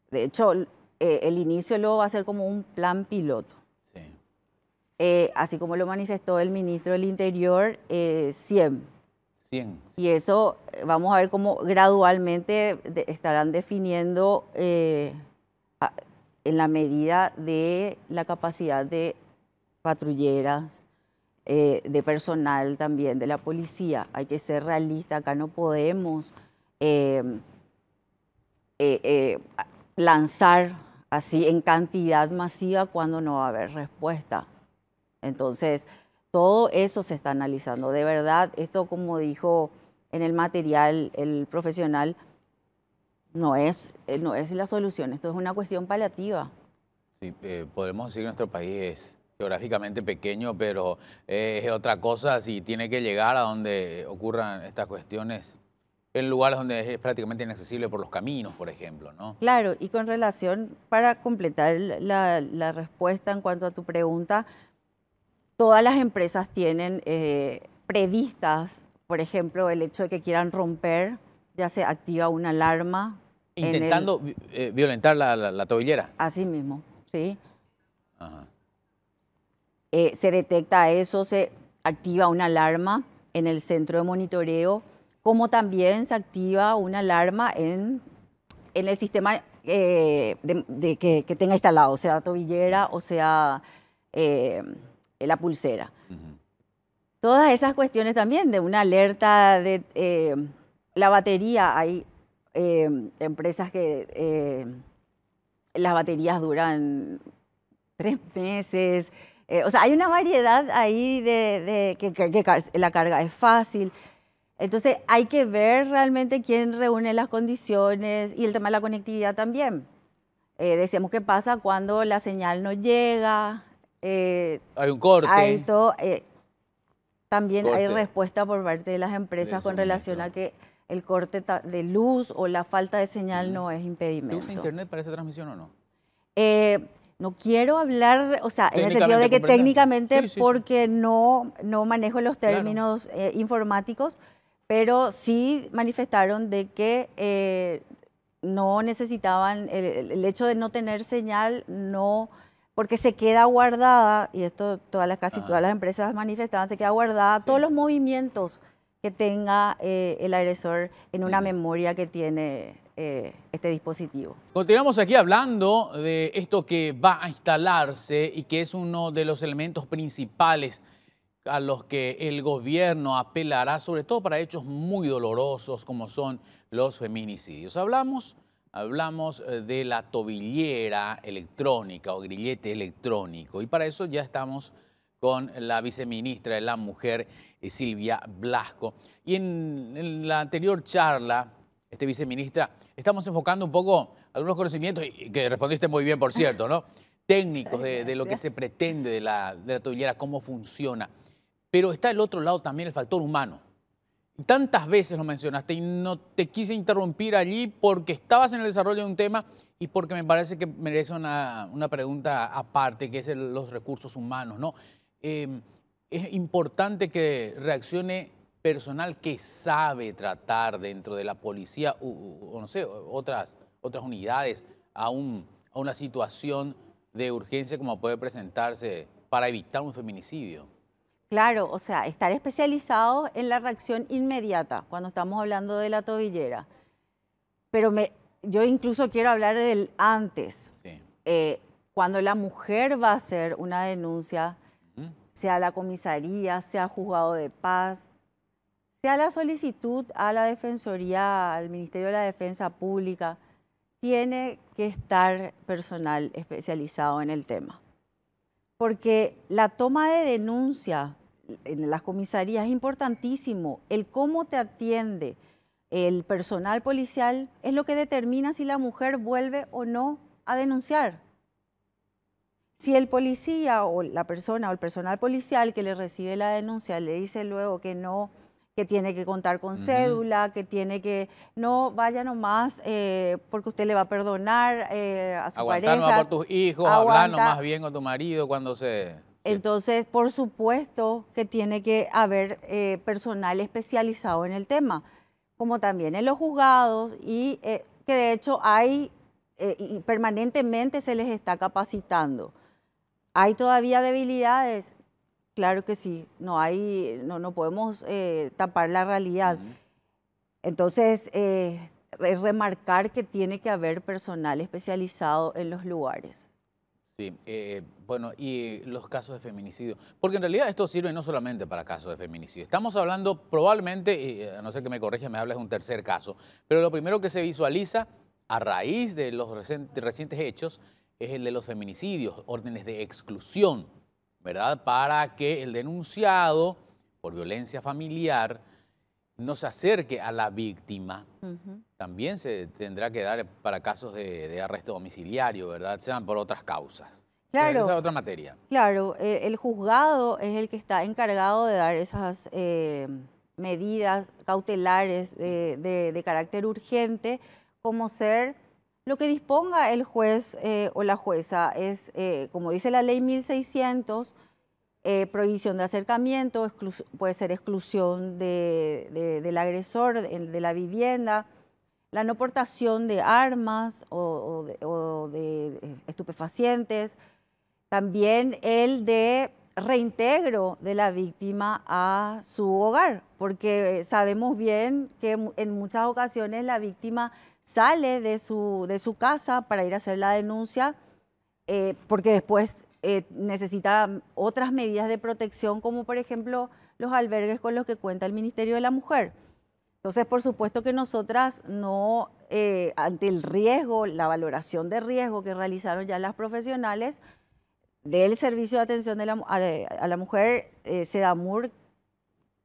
De hecho, el inicio luego va a ser como un plan piloto. Sí. Así como lo manifestó el ministro del Interior, 100. Y eso vamos a ver cómo gradualmente estarán definiendo en la medida de la capacidad de patrulleras, de personal también, de la policía. Hay que ser realista, acá no podemos lanzar así en cantidad masiva cuando no va a haber respuesta. Entonces, todo eso se está analizando. De verdad, esto, como dijo en el material el profesional, no es la solución. Esto es una cuestión paliativa. Sí, podemos decir que nuestro país es geográficamente pequeño, pero es otra cosa si tiene que llegar a donde ocurran estas cuestiones, en lugares donde es prácticamente inaccesible por los caminos, por ejemplo, ¿no? Claro, y con relación, para completar la respuesta en cuanto a tu pregunta, todas las empresas tienen previstas, por ejemplo, el hecho de que quieran romper, ya se activa una alarma. Intentando violentar la tobillera. Así mismo, sí. Ajá. Se detecta eso, se activa una alarma en el centro de monitoreo, como también se activa una alarma en el sistema que tenga instalado, sea tobillera o sea la pulsera. Todas esas cuestiones también de una alerta de la batería. Hay empresas que las baterías duran 3 meses. O sea, hay una variedad ahí que la carga es fácil. Entonces, hay que ver realmente quién reúne las condiciones y el tema de la conectividad también. Decíamos qué pasa cuando la señal no llega. Hay un corte. Hay todo, también Corte hay respuesta por parte de las empresas con relación a que el corte de luz o la falta de señal no es impedimento. ¿Se usa internet para esa transmisión o no? No quiero hablar, o sea, en el sentido de que técnicamente, porque no manejo los términos informáticos, pero sí manifestaron de que no necesitaban, el hecho de no tener señal, no, porque se queda guardada, y esto casi todas las empresas manifestaban, se queda guardada todos los movimientos que tenga el agresor en una memoria que tiene este dispositivo. Continuamos aquí hablando de esto que va a instalarse y que es uno de los elementos principales a los que el gobierno apelará, sobre todo para hechos muy dolorosos como son los feminicidios. Hablamos de la tobillera electrónica o grillete electrónico, y para eso ya estamos con la viceministra de la Mujer, Silvia Blasco. Y en la anterior charla, viceministra, estamos enfocando un poco algunos conocimientos, y que respondiste muy bien, por cierto, ¿no? Técnicos de lo que se pretende de la tobillera, cómo funciona. Pero está el otro lado también, el factor humano. Tantas veces lo mencionaste y no te quise interrumpir allí porque estabas en el desarrollo de un tema y porque me parece que merece una pregunta aparte, que es los recursos humanos, ¿no? Es importante que reaccione personal que sabe tratar dentro de la policía o no sé, otras unidades a una situación de urgencia como puede presentarse para evitar un feminicidio. Claro, o sea, estar especializado en la reacción inmediata cuando estamos hablando de la tobillera. Pero yo incluso quiero hablar del antes. Sí. Cuando la mujer va a hacer una denuncia, sea la comisaría, sea juzgado de paz, sea la solicitud a la Defensoría, al Ministerio de la Defensa Pública, tiene que estar personal especializado en el tema. Porque la toma de denuncia en las comisarías es importantísimo. El cómo te atiende el personal policial es lo que determina si la mujer vuelve o no a denunciar. Si el policía o la persona o el personal policial que le recibe la denuncia le dice luego que no, que tiene que contar con cédula, que tiene que no vaya nomás porque usted le va a perdonar a su pareja. Aguantar por tus hijos, hablar nomás bien con tu marido cuando se... Entonces, por supuesto que tiene que haber personal especializado en el tema, como también en los juzgados y que de hecho hay y permanentemente se les está capacitando. ¿Hay todavía debilidades? Claro que sí, no podemos tapar la realidad. Entonces, es remarcar que tiene que haber personal especializado en los lugares. Sí, bueno, y los casos de feminicidio, porque en realidad esto sirve no solamente para casos de feminicidio. Estamos hablando probablemente, a no ser que me corrija, me hables de un tercer caso, pero lo primero que se visualiza a raíz de los recientes hechos es el de los feminicidios, órdenes de exclusión, ¿verdad? Para que el denunciado por violencia familiar no se acerque a la víctima. También se tendrá que dar para casos de arresto domiciliario, ¿verdad? Sean por otras causas. Claro. Esa es otra materia. Claro, el juzgado es el que está encargado de dar esas medidas cautelares de carácter urgente, como ser lo que disponga el juez o la jueza. Es, como dice la ley 1600, prohibición de acercamiento, puede ser exclusión del agresor de la vivienda, la no portación de armas o de estupefacientes, también el de reintegro de la víctima a su hogar, porque sabemos bien que en muchas ocasiones la víctima sale de su casa para ir a hacer la denuncia, porque después necesita otras medidas de protección, como por ejemplo los albergues con los que cuenta el Ministerio de la Mujer. Entonces, por supuesto que nosotras no, ante el riesgo, la valoración de riesgo que realizaron ya las profesionales del Servicio de Atención a la Mujer, SEDAMUR,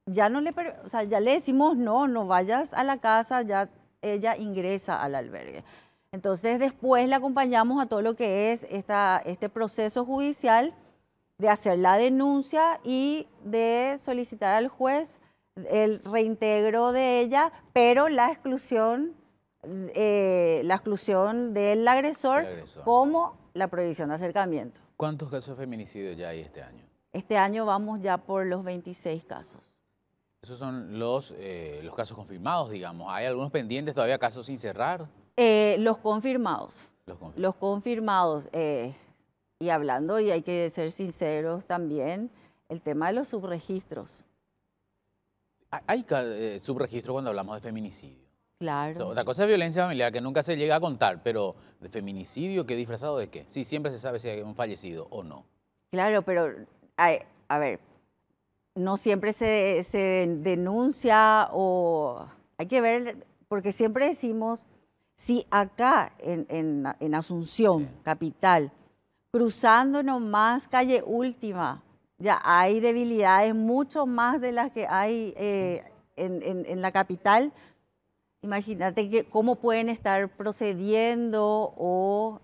ya le decimos no vayas a la casa, ya ella ingresa al albergue. Entonces después le acompañamos a todo lo que es este proceso judicial de hacer la denuncia y de solicitar al juez el reintegro de ella, pero la exclusión del agresor, como la prohibición de acercamiento. ¿Cuántos casos de feminicidio ya hay este año? Este año vamos ya por los 26 casos. Esos son los casos confirmados, digamos. ¿Hay algunos pendientes todavía, casos sin cerrar? Los confirmados. Los confirmados. Y hablando, y hay que ser sinceros también, el tema de los subregistros. Hay subregistro cuando hablamos de feminicidio. Claro. Otra cosa es violencia familiar, que nunca se llega a contar, pero de feminicidio, ¿qué disfrazado de qué? Sí, siempre se sabe si hay un fallecido o no. Claro, pero, a ver, no siempre se denuncia o hay que ver, porque siempre decimos, si acá en Asunción, sí, capital, cruzando nomás calle Última, ya hay debilidades mucho más de las que hay en la capital. Imagínate cómo pueden estar procediendo o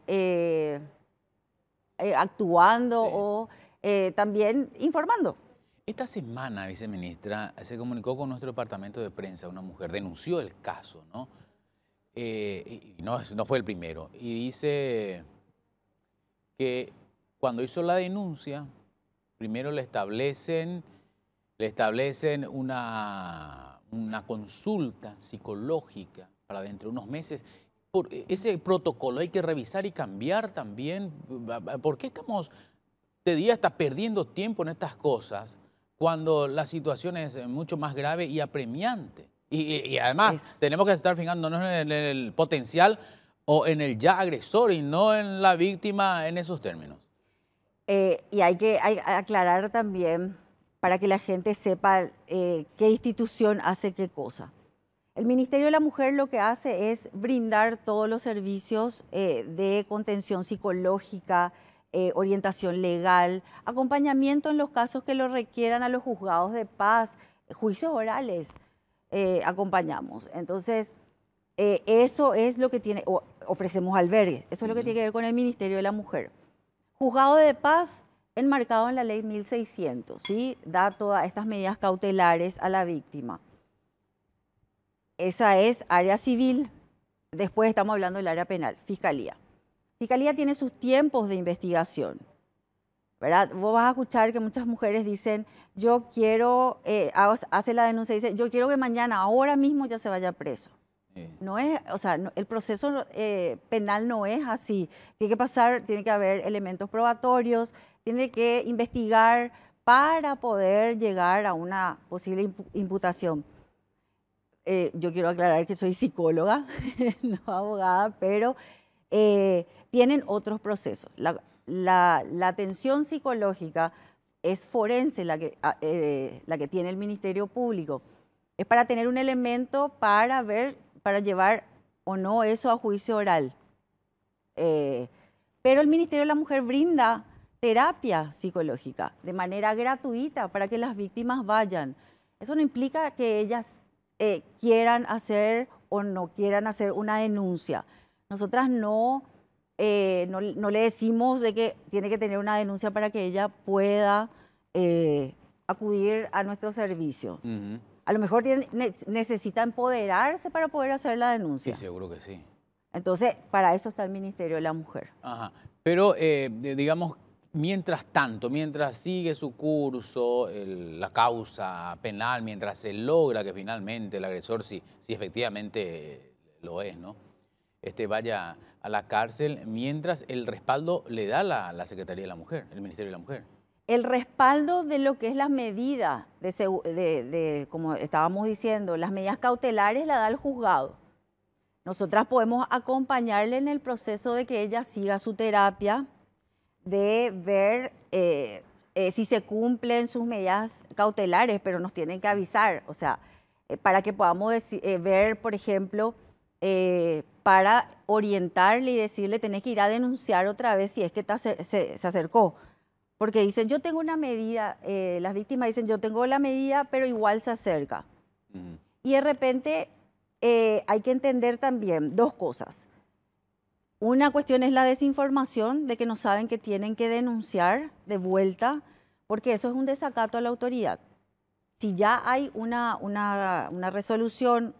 actuando, sí, o también informando. Esta semana, viceministra, se comunicó con nuestro departamento de prensa, una mujer denunció el caso, ¿no? Y no fue el primero. Y dice que cuando hizo la denuncia, primero le establecen una consulta psicológica para dentro de unos meses. Por ese protocolo hay que revisar y cambiar también. ¿Por qué estamos de día hasta perdiendo tiempo en estas cosas cuando la situación es mucho más grave y apremiante? Y además tenemos que estar fijándonos en el potencial o en el ya agresor y no en la víctima en esos términos. Y hay que aclarar también para que la gente sepa qué institución hace qué cosa. El Ministerio de la Mujer lo que hace es brindar todos los servicios de contención psicológica, orientación legal, acompañamiento en los casos que lo requieran a los juzgados de paz, juicios orales, acompañamos. Entonces, eso es lo que tiene, ofrecemos albergue, eso es lo que tiene que ver con el Ministerio de la Mujer. Juzgado de paz enmarcado en la ley 1600, ¿sí? Da todas estas medidas cautelares a la víctima. Esa es área civil. Después estamos hablando del área penal, fiscalía. Fiscalía tiene sus tiempos de investigación, ¿verdad? Vos vas a escuchar que muchas mujeres dicen, yo quiero, hace la denuncia y dice, yo quiero que mañana, ahora mismo ya se vaya preso. No es, o sea, el proceso penal no es así. Tiene que pasar, tiene que haber elementos probatorios, tiene que investigar para poder llegar a una posible imputación. Yo quiero aclarar que soy psicóloga, no abogada, pero tienen otros procesos. La atención psicológica es forense, la que tiene el Ministerio Público. Es para tener un elemento para ver, para llevar o no eso a juicio oral. Pero el Ministerio de la Mujer brinda terapia psicológica de manera gratuita para que las víctimas vayan. Eso no implica que ellas quieran hacer o no quieran hacer una denuncia. Nosotras no le decimos de que tiene que tener una denuncia para que ella pueda acudir a nuestro servicio. A lo mejor necesita empoderarse para poder hacer la denuncia. Sí, seguro que sí. Entonces, para eso está el Ministerio de la Mujer. Ajá. Pero, digamos, mientras tanto, mientras sigue su curso, la causa penal, mientras se logra que finalmente el agresor, si efectivamente lo es, ¿no? Vaya a la cárcel, mientras el respaldo le da la Secretaría de la Mujer, el Ministerio de la Mujer. El respaldo de lo que es las medidas, como estábamos diciendo, las medidas cautelares la da el juzgado. Nosotras podemos acompañarle en el proceso de que ella siga su terapia, de ver si se cumplen sus medidas cautelares, pero nos tienen que avisar, o sea, para que podamos ver, por ejemplo, para orientarle y decirle, tenés que ir a denunciar otra vez si es que se acercó. Porque dicen, yo tengo una medida, las víctimas dicen, yo tengo la medida, pero igual se acerca. Y de repente hay que entender también dos cosas. Una cuestión es la desinformación, de que no saben que tienen que denunciar de vuelta, porque eso es un desacato a la autoridad. Si ya hay una resolución,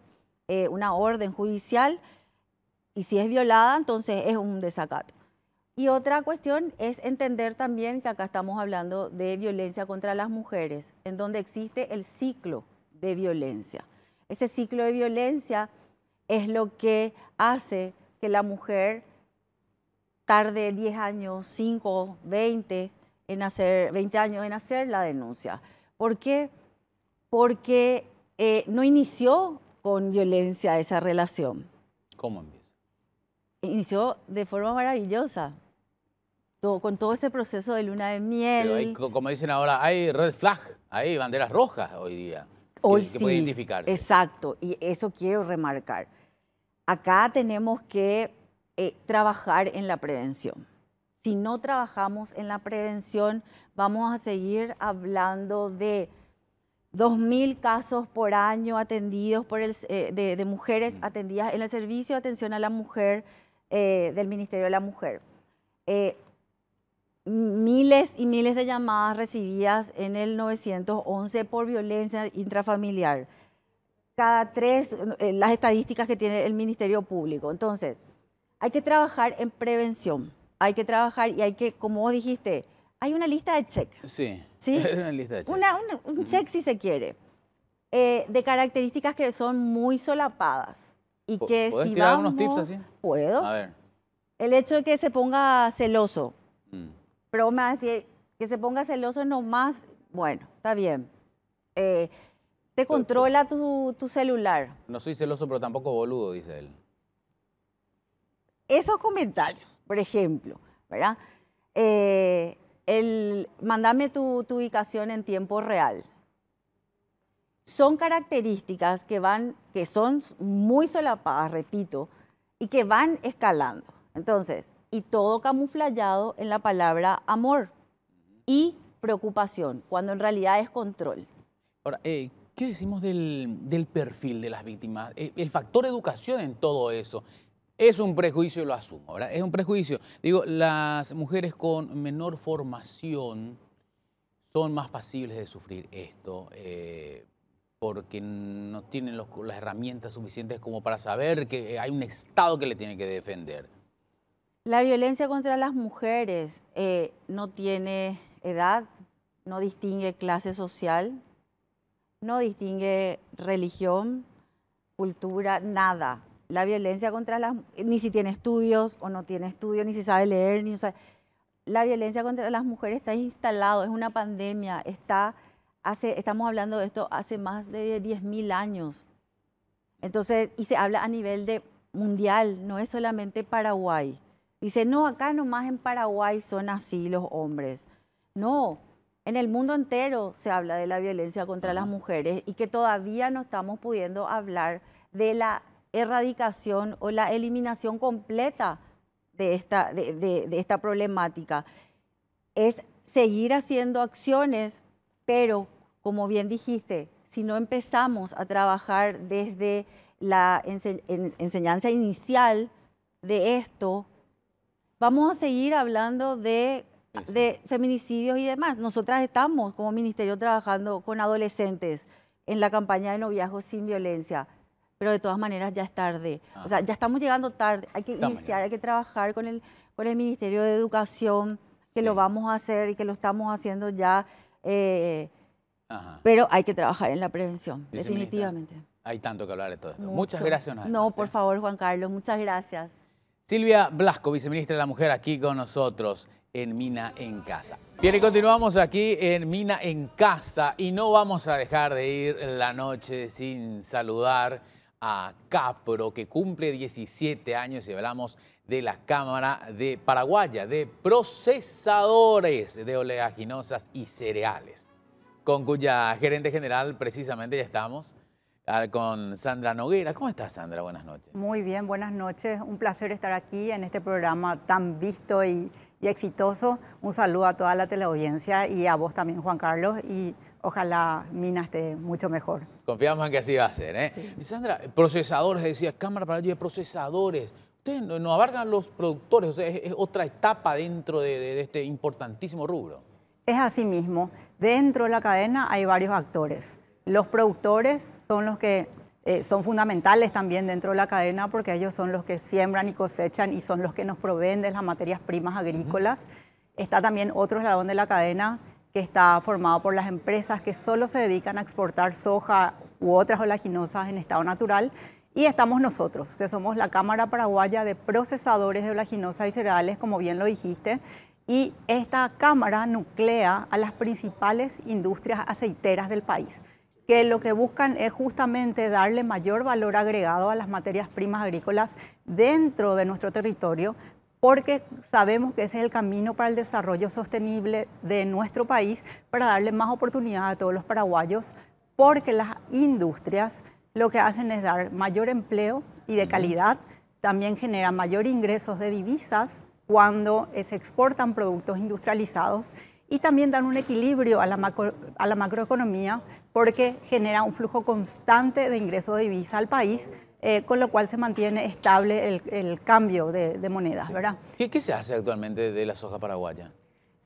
una orden judicial, y si es violada, entonces es un desacato. Y otra cuestión es entender también que acá estamos hablando de violencia contra las mujeres, en donde existe el ciclo de violencia. Ese ciclo de violencia es lo que hace que la mujer tarde 10 años, 5, 20 años en hacer la denuncia. ¿Por qué? Porque no inició con violencia esa relación. ¿Cómo empieza? Inició de forma maravillosa, con todo ese proceso de luna de miel. Pero hay, como dicen ahora, hay red flag, hay banderas rojas hoy día. Hoy que sí, puede identificarse. Exacto, y eso quiero remarcar. Acá tenemos que trabajar en la prevención. Si no trabajamos en la prevención, vamos a seguir hablando de 2.000 casos por año atendidos de mujeres atendidas en el Servicio de Atención a la Mujer del Ministerio de la Mujer. Miles y miles de llamadas recibidas en el 911 por violencia intrafamiliar. Cada 3, las estadísticas que tiene el Ministerio Público. Entonces, hay que trabajar en prevención. Hay que trabajar y hay que, como vos dijiste, hay una lista de check. Sí, ¿Sí? una lista de check. Un check, si se quiere, de características que son muy solapadas. Y que ¿Podés si tirar vamos, unos tips así? Puedo. A ver. El hecho de que se ponga celoso. Pero me va a decir que se ponga celoso nomás, bueno, está bien. Te controla tu celular. No soy celoso, pero tampoco boludo, dice él. Esos comentarios, por ejemplo, ¿verdad? Mándame tu ubicación en tiempo real. Son características que son muy solapadas, repito, y que van escalando. Entonces, y todo camuflado en la palabra amor y preocupación, cuando en realidad es control. Ahora, ¿qué decimos del perfil de las víctimas? El factor educación en todo eso. Es un prejuicio, lo asumo, ¿verdad? Es un prejuicio. Digo, las mujeres con menor formación son más pasibles de sufrir esto porque no tienen las herramientas suficientes como para saber que hay un Estado que le tiene que defender. La violencia contra las mujeres no tiene edad, no distingue clase social, no distingue religión, cultura, nada. La violencia contra las mujeres, ni si tiene estudios o no tiene estudios, ni si sabe leer, ni sabe. La violencia contra las mujeres está instalado, es una pandemia, estamos hablando de esto hace más de 10.000 años. Entonces, y se habla a nivel mundial, no es solamente Paraguay. Dice, no, acá nomás en Paraguay son así los hombres. No, en el mundo entero se habla de la violencia contra las mujeres y que todavía no estamos pudiendo hablar de la erradicación o la eliminación completa de esta problemática. Es seguir haciendo acciones, pero como bien dijiste, si no empezamos a trabajar desde la enseñanza inicial de esto, vamos a seguir hablando de feminicidios y demás. Nosotras estamos como ministerio trabajando con adolescentes en la campaña de noviazgo sin violencia, pero de todas maneras ya es tarde. O sea, ya estamos llegando tarde. Hay que iniciar, hay que trabajar con el Ministerio de Educación, que lo vamos a hacer y que lo estamos haciendo ya. Pero hay que trabajar en la prevención, definitivamente. Hay tanto que hablar de todo esto. Muchas gracias. No, por favor, Juan Carlos, muchas gracias. Silvia Blasco, viceministra de la Mujer, aquí con nosotros en Mina en Casa. Bien, y continuamos aquí en Mina en Casa y no vamos a dejar de ir la noche sin saludar a Capro, que cumple 17 años y hablamos de la Cámara de Paraguaya de Procesadores de Oleaginosas y Cereales, con cuya gerente general precisamente ya estamos, con Sandra Noguera. ¿Cómo estás, Sandra? Buenas noches. Muy bien, buenas noches. Un placer estar aquí en este programa tan visto y exitoso. Un saludo a toda la teleaudiencia y a vos también, Juan Carlos, y ojalá Mina esté mucho mejor. Confiamos en que así va a ser, ¿eh? Sí. Sandra, procesadores, decía, Cámara Paraguaya de Procesadores. Ustedes no abarcan los productores, o sea, es otra etapa dentro de este importantísimo rubro. Es así mismo. Dentro de la cadena hay varios actores. Los productores son los que son fundamentales también dentro de la cadena porque ellos son los que siembran y cosechan y son los que nos proveen de las materias primas agrícolas. Está también otro eslabón de la cadena que está formado por las empresas que solo se dedican a exportar soja u otras oleaginosas en estado natural. Y estamos nosotros, que somos la Cámara Paraguaya de Procesadores de Oleaginosas y Cereales, como bien lo dijiste. Y esta cámara nuclea a las principales industrias aceiteras del país, que lo que buscan es justamente darle mayor valor agregado a las materias primas agrícolas dentro de nuestro territorio, porque sabemos que ese es el camino para el desarrollo sostenible de nuestro país, para darle más oportunidad a todos los paraguayos, porque las industrias lo que hacen es dar mayor empleo y de calidad, también generan mayor ingresos de divisas cuando se exportan productos industrializados y también dan un equilibrio a la macroeconomía porque genera un flujo constante de ingresos de divisa al país, con lo cual se mantiene estable el cambio de monedas, ¿verdad? ¿Qué se hace actualmente de la soja paraguaya?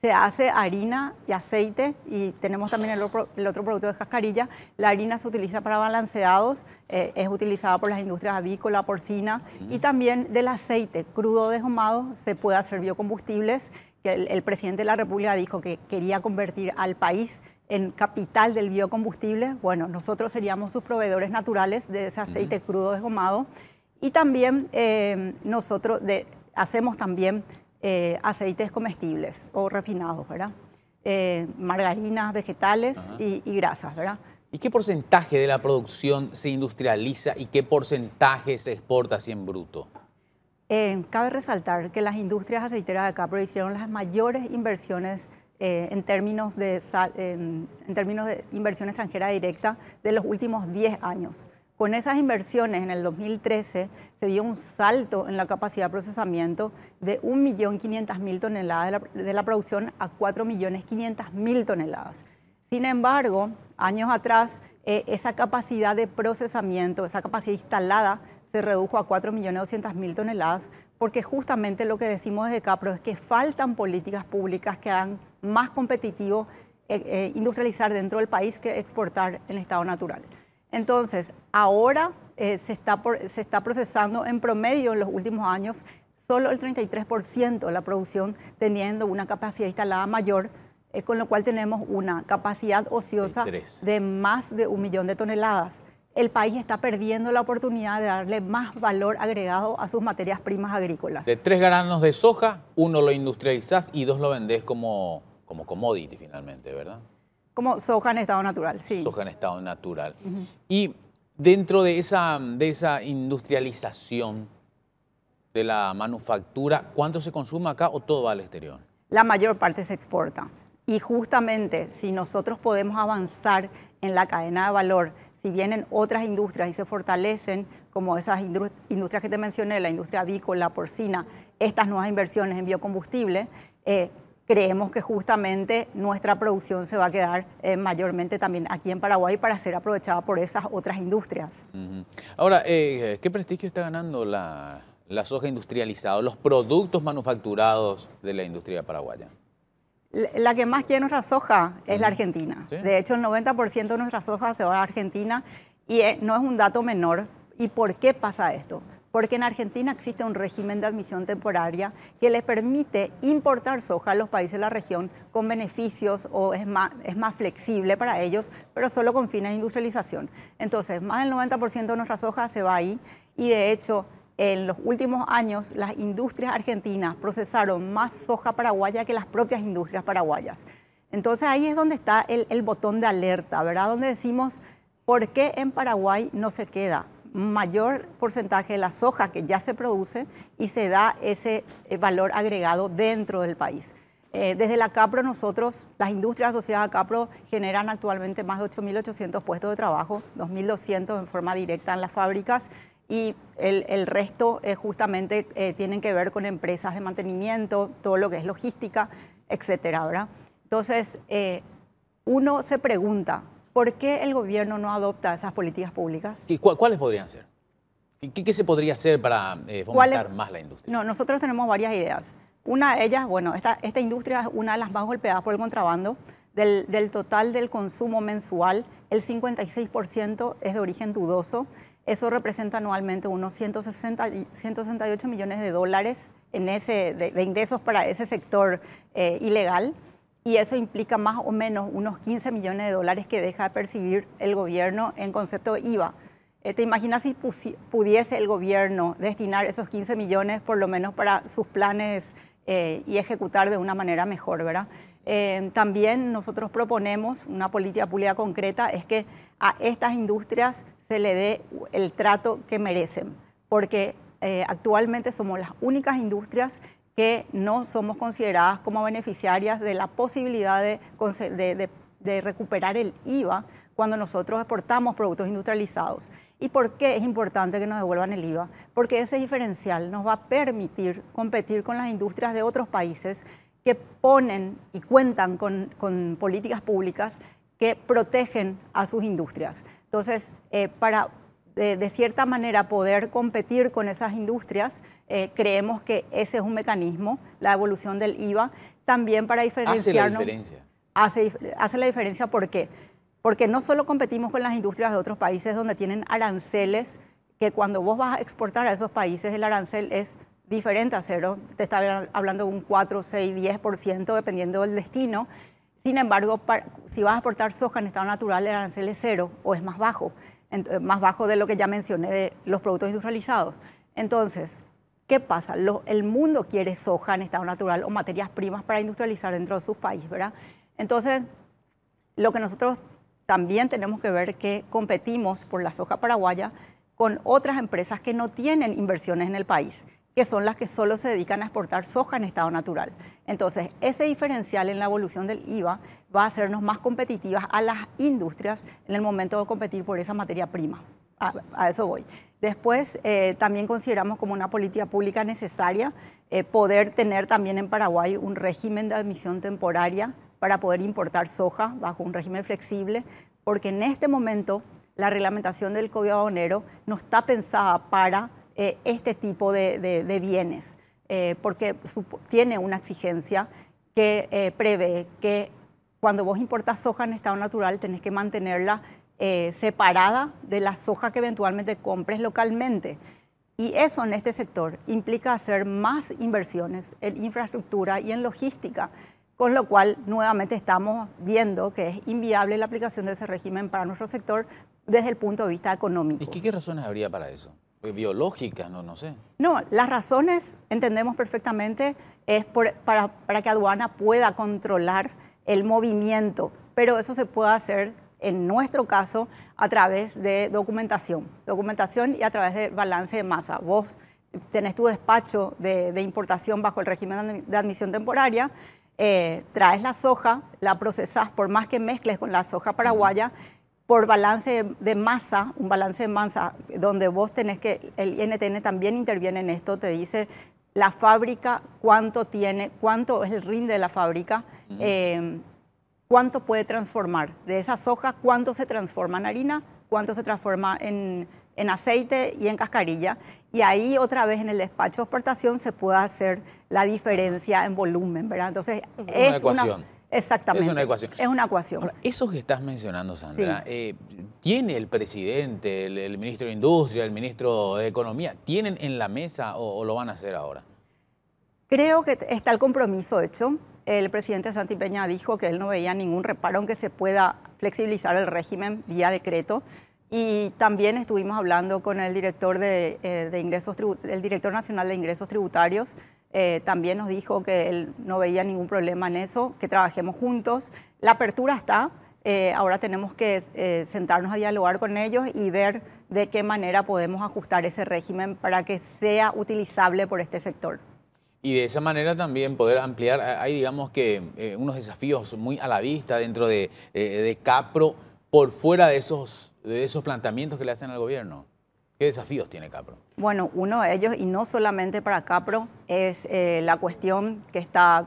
Se hace harina y aceite y tenemos también el otro producto de cascarilla. La harina se utiliza para balanceados, es utilizada por las industrias avícola, porcina y también del aceite crudo deshumado se puede hacer biocombustibles. El presidente de la República dijo que quería convertir al país en capital del biocombustible. Bueno, nosotros seríamos sus proveedores naturales de ese aceite crudo deshumado y también nosotros hacemos también aceites comestibles o refinados, ¿verdad? Margarinas, vegetales y grasas, ¿verdad? ¿Y qué porcentaje de la producción se industrializa y qué porcentaje se exporta así en bruto? Cabe resaltar que las industrias aceiteras de acá hicieron las mayores inversiones en términos de inversión extranjera directa de los últimos 10 años. Con esas inversiones en el 2013 se dio un salto en la capacidad de procesamiento de 1.500.000 toneladas de la producción a 4.500.000 toneladas. Sin embargo, años atrás, esa capacidad de procesamiento, esa capacidad instalada, se redujo a 4.200.000 toneladas porque justamente lo que decimos desde Capro es que faltan políticas públicas que hagan más competitivo industrializar dentro del país que exportar en estado natural. Entonces, ahora se está procesando en promedio en los últimos años solo el 33% de la producción teniendo una capacidad instalada mayor, con lo cual tenemos una capacidad ociosa de más de 1 millón de toneladas. El país está perdiendo la oportunidad de darle más valor agregado a sus materias primas agrícolas. De 3 granos de soja, 1 lo industrializás y 2 lo vendés como commodity finalmente, ¿verdad? Como soja en estado natural, sí. Soja en estado natural. Y dentro de esa industrialización de la manufactura, ¿cuánto se consume acá o todo va al exterior? La mayor parte se exporta. Y justamente si nosotros podemos avanzar en la cadena de valor, si vienen otras industrias y se fortalecen, como esas industrias que te mencioné, la industria avícola, porcina, estas nuevas inversiones en biocombustible, creemos que justamente nuestra producción se va a quedar mayormente también aquí en Paraguay para ser aprovechada por esas otras industrias. Ahora, ¿qué prestigio está ganando la soja industrializada, los productos manufacturados de la industria paraguaya? La que más quiere nuestra soja es la Argentina. ¿Sí? De hecho, el 90% de nuestra soja se va a Argentina y no es un dato menor. ¿Y por qué pasa esto? Porque en Argentina existe un régimen de admisión temporaria que les permite importar soja a los países de la región con beneficios o es más flexible para ellos, pero solo con fines de industrialización. Entonces, más del 90% de nuestra soja se va ahí y de hecho, en los últimos años, las industrias argentinas procesaron más soja paraguaya que las propias industrias paraguayas. Entonces, ahí es donde está el botón de alerta, ¿verdad? Donde decimos, ¿por qué en Paraguay no se queda mayor porcentaje de la soja que ya se produce y se da ese valor agregado dentro del país? Desde la Capro nosotros, las industrias asociadas a Capro generan actualmente más de 8.800 puestos de trabajo, 2.200 en forma directa en las fábricas y el resto justamente tienen que ver con empresas de mantenimiento, todo lo que es logística, etcétera, ¿verdad? Entonces, uno se pregunta, ¿por qué el gobierno no adopta esas políticas públicas? ¿Y cuáles podrían ser? ¿Qué se podría hacer para fomentar más la industria? No, nosotros tenemos varias ideas. Una de ellas, bueno, esta industria es una de las más golpeadas por el contrabando. Del total del consumo mensual, el 56% es de origen dudoso. Eso representa anualmente unos 168 millones de dólares de ingresos para ese sector ilegal. Y eso implica más o menos unos 15 millones de dólares que deja de percibir el gobierno en concepto de IVA. ¿Te imaginas si pudiese el gobierno destinar esos 15 millones por lo menos para sus planes y ejecutar de una manera mejor, ¿verdad? También nosotros proponemos una política pública concreta, es que a estas industrias se le dé el trato que merecen, porque actualmente somos las únicas industrias que no somos consideradas como beneficiarias de la posibilidad de recuperar el IVA cuando nosotros exportamos productos industrializados. ¿Y por qué es importante que nos devuelvan el IVA? Porque ese diferencial nos va a permitir competir con las industrias de otros países que ponen y cuentan con políticas públicas que protegen a sus industrias. Entonces, para de cierta manera poder competir con esas industrias, creemos que ese es un mecanismo, la evolución del IVA, también para diferenciarnos. ¿Hace la diferencia? Hace la diferencia, ¿por qué? Porque no solo competimos con las industrias de otros países donde tienen aranceles, que cuando vos vas a exportar a esos países el arancel es diferente a cero, te está hablando de un 4, 6, 10% dependiendo del destino. Sin embargo, si vas a exportar soja en estado natural, el arancel es cero o es más bajo de lo que ya mencioné de los productos industrializados. Entonces, ¿qué pasa? El mundo quiere soja en estado natural o materias primas para industrializar dentro de sus países, ¿verdad? Entonces, lo que nosotros también tenemos que ver que competimos por la soja paraguaya con otras empresas que no tienen inversiones en el país, que son las que solo se dedican a exportar soja en estado natural. Entonces, ese diferencial en la evolución del IVA va a hacernos más competitivas a las industrias en el momento de competir por esa materia prima. A eso voy. Después, también consideramos como una política pública necesaria poder tener también en Paraguay un régimen de admisión temporaria para poder importar soja bajo un régimen flexible, porque en este momento la reglamentación del Código Aduanero no está pensada para este tipo de bienes, porque tiene una exigencia que prevé que cuando vos importas soja en estado natural tenés que mantenerla separada de la soja que eventualmente compres localmente. Y eso en este sector implica hacer más inversiones en infraestructura y en logística, con lo cual nuevamente estamos viendo que es inviable la aplicación de ese régimen para nuestro sector desde el punto de vista económico. ¿Y qué razones habría para eso? ¿Biológicas? No sé. No, las razones, entendemos perfectamente, es para que aduana pueda controlar el movimiento, pero eso se puede hacer, en nuestro caso, a través de documentación y a través de balance de masa. Vos tenés tu despacho de importación bajo el régimen de admisión temporaria, traes la soja, la procesás, por más que mezcles con la soja paraguaya, por balance de masa, un balance de masa donde vos tenés que, el INTN también interviene en esto, te dice la fábrica, cuánto es el rinde de la fábrica, cuánto puede transformar de esa soja, cuánto se transforma en harina, cuánto se transforma en aceite y en cascarilla. Y ahí otra vez en el despacho de exportación se puede hacer la diferencia en volumen, ¿verdad? Entonces es una ecuación. Exactamente. Es una ecuación. Es una ecuación. Ahora, esos que estás mencionando, Sandra, sí. ¿Tiene el presidente, el ministro de Industria, el ministro de Economía, tienen en la mesa o lo van a hacer ahora? Creo que está el compromiso hecho. El presidente Santi Peña dijo que él no veía ningún reparo en que se pueda flexibilizar el régimen vía decreto. Y también estuvimos hablando con el director el director nacional de ingresos tributarios. También nos dijo que él no veía ningún problema en eso, que trabajemos juntos. La apertura está, ahora tenemos que sentarnos a dialogar con ellos y ver de qué manera podemos ajustar ese régimen para que sea utilizable por este sector. Y de esa manera también poder ampliar, hay digamos que unos desafíos muy a la vista dentro de Capro, por fuera de esos planteamientos que le hacen al gobierno. ¿Qué desafíos tiene Capro? Bueno, uno de ellos, y no solamente para Capro, es la cuestión que está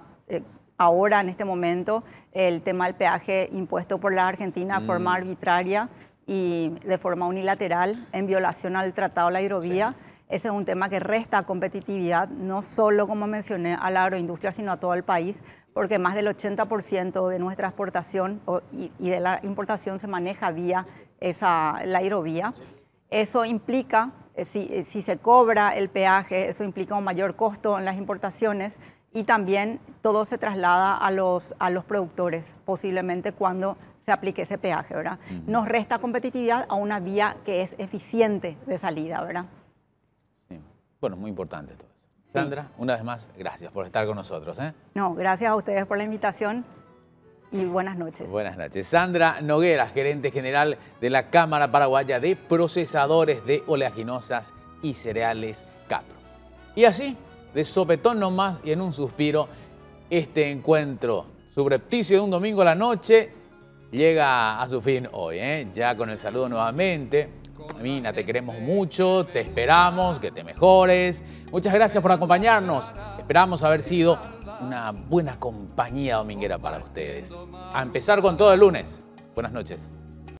ahora en este momento, el tema del peaje impuesto por la Argentina de forma arbitraria y de forma unilateral en violación al Tratado de la Hidrovía. Ese es un tema que resta competitividad, no solo, como mencioné, a la agroindustria, sino a todo el país, porque más del 80% de nuestra exportación y de la importación se maneja vía la hidrovía. Eso implica, si se cobra el peaje, eso implica un mayor costo en las importaciones y también todo se traslada a los productores, posiblemente cuando se aplique ese peaje, ¿verdad? Nos resta competitividad a una vía que es eficiente de salida, ¿verdad? Sí. Bueno, muy importante todo eso. Sandra, una vez más, gracias por estar con nosotros. No, gracias a ustedes por la invitación y buenas noches. Buenas noches. Sandra Noguera, gerente general de la Cámara Paraguaya de Procesadores de Oleaginosas y Cereales, CAPRO. Y así, de sopetón nomás y en un suspiro, este encuentro subrepticio de un domingo a la noche llega a su fin hoy, ya con el saludo nuevamente. Mina, te queremos mucho, te esperamos, que te mejores. Muchas gracias por acompañarnos. Esperamos haber sido una buena compañía dominguera para ustedes. A empezar con todo el lunes. Buenas noches.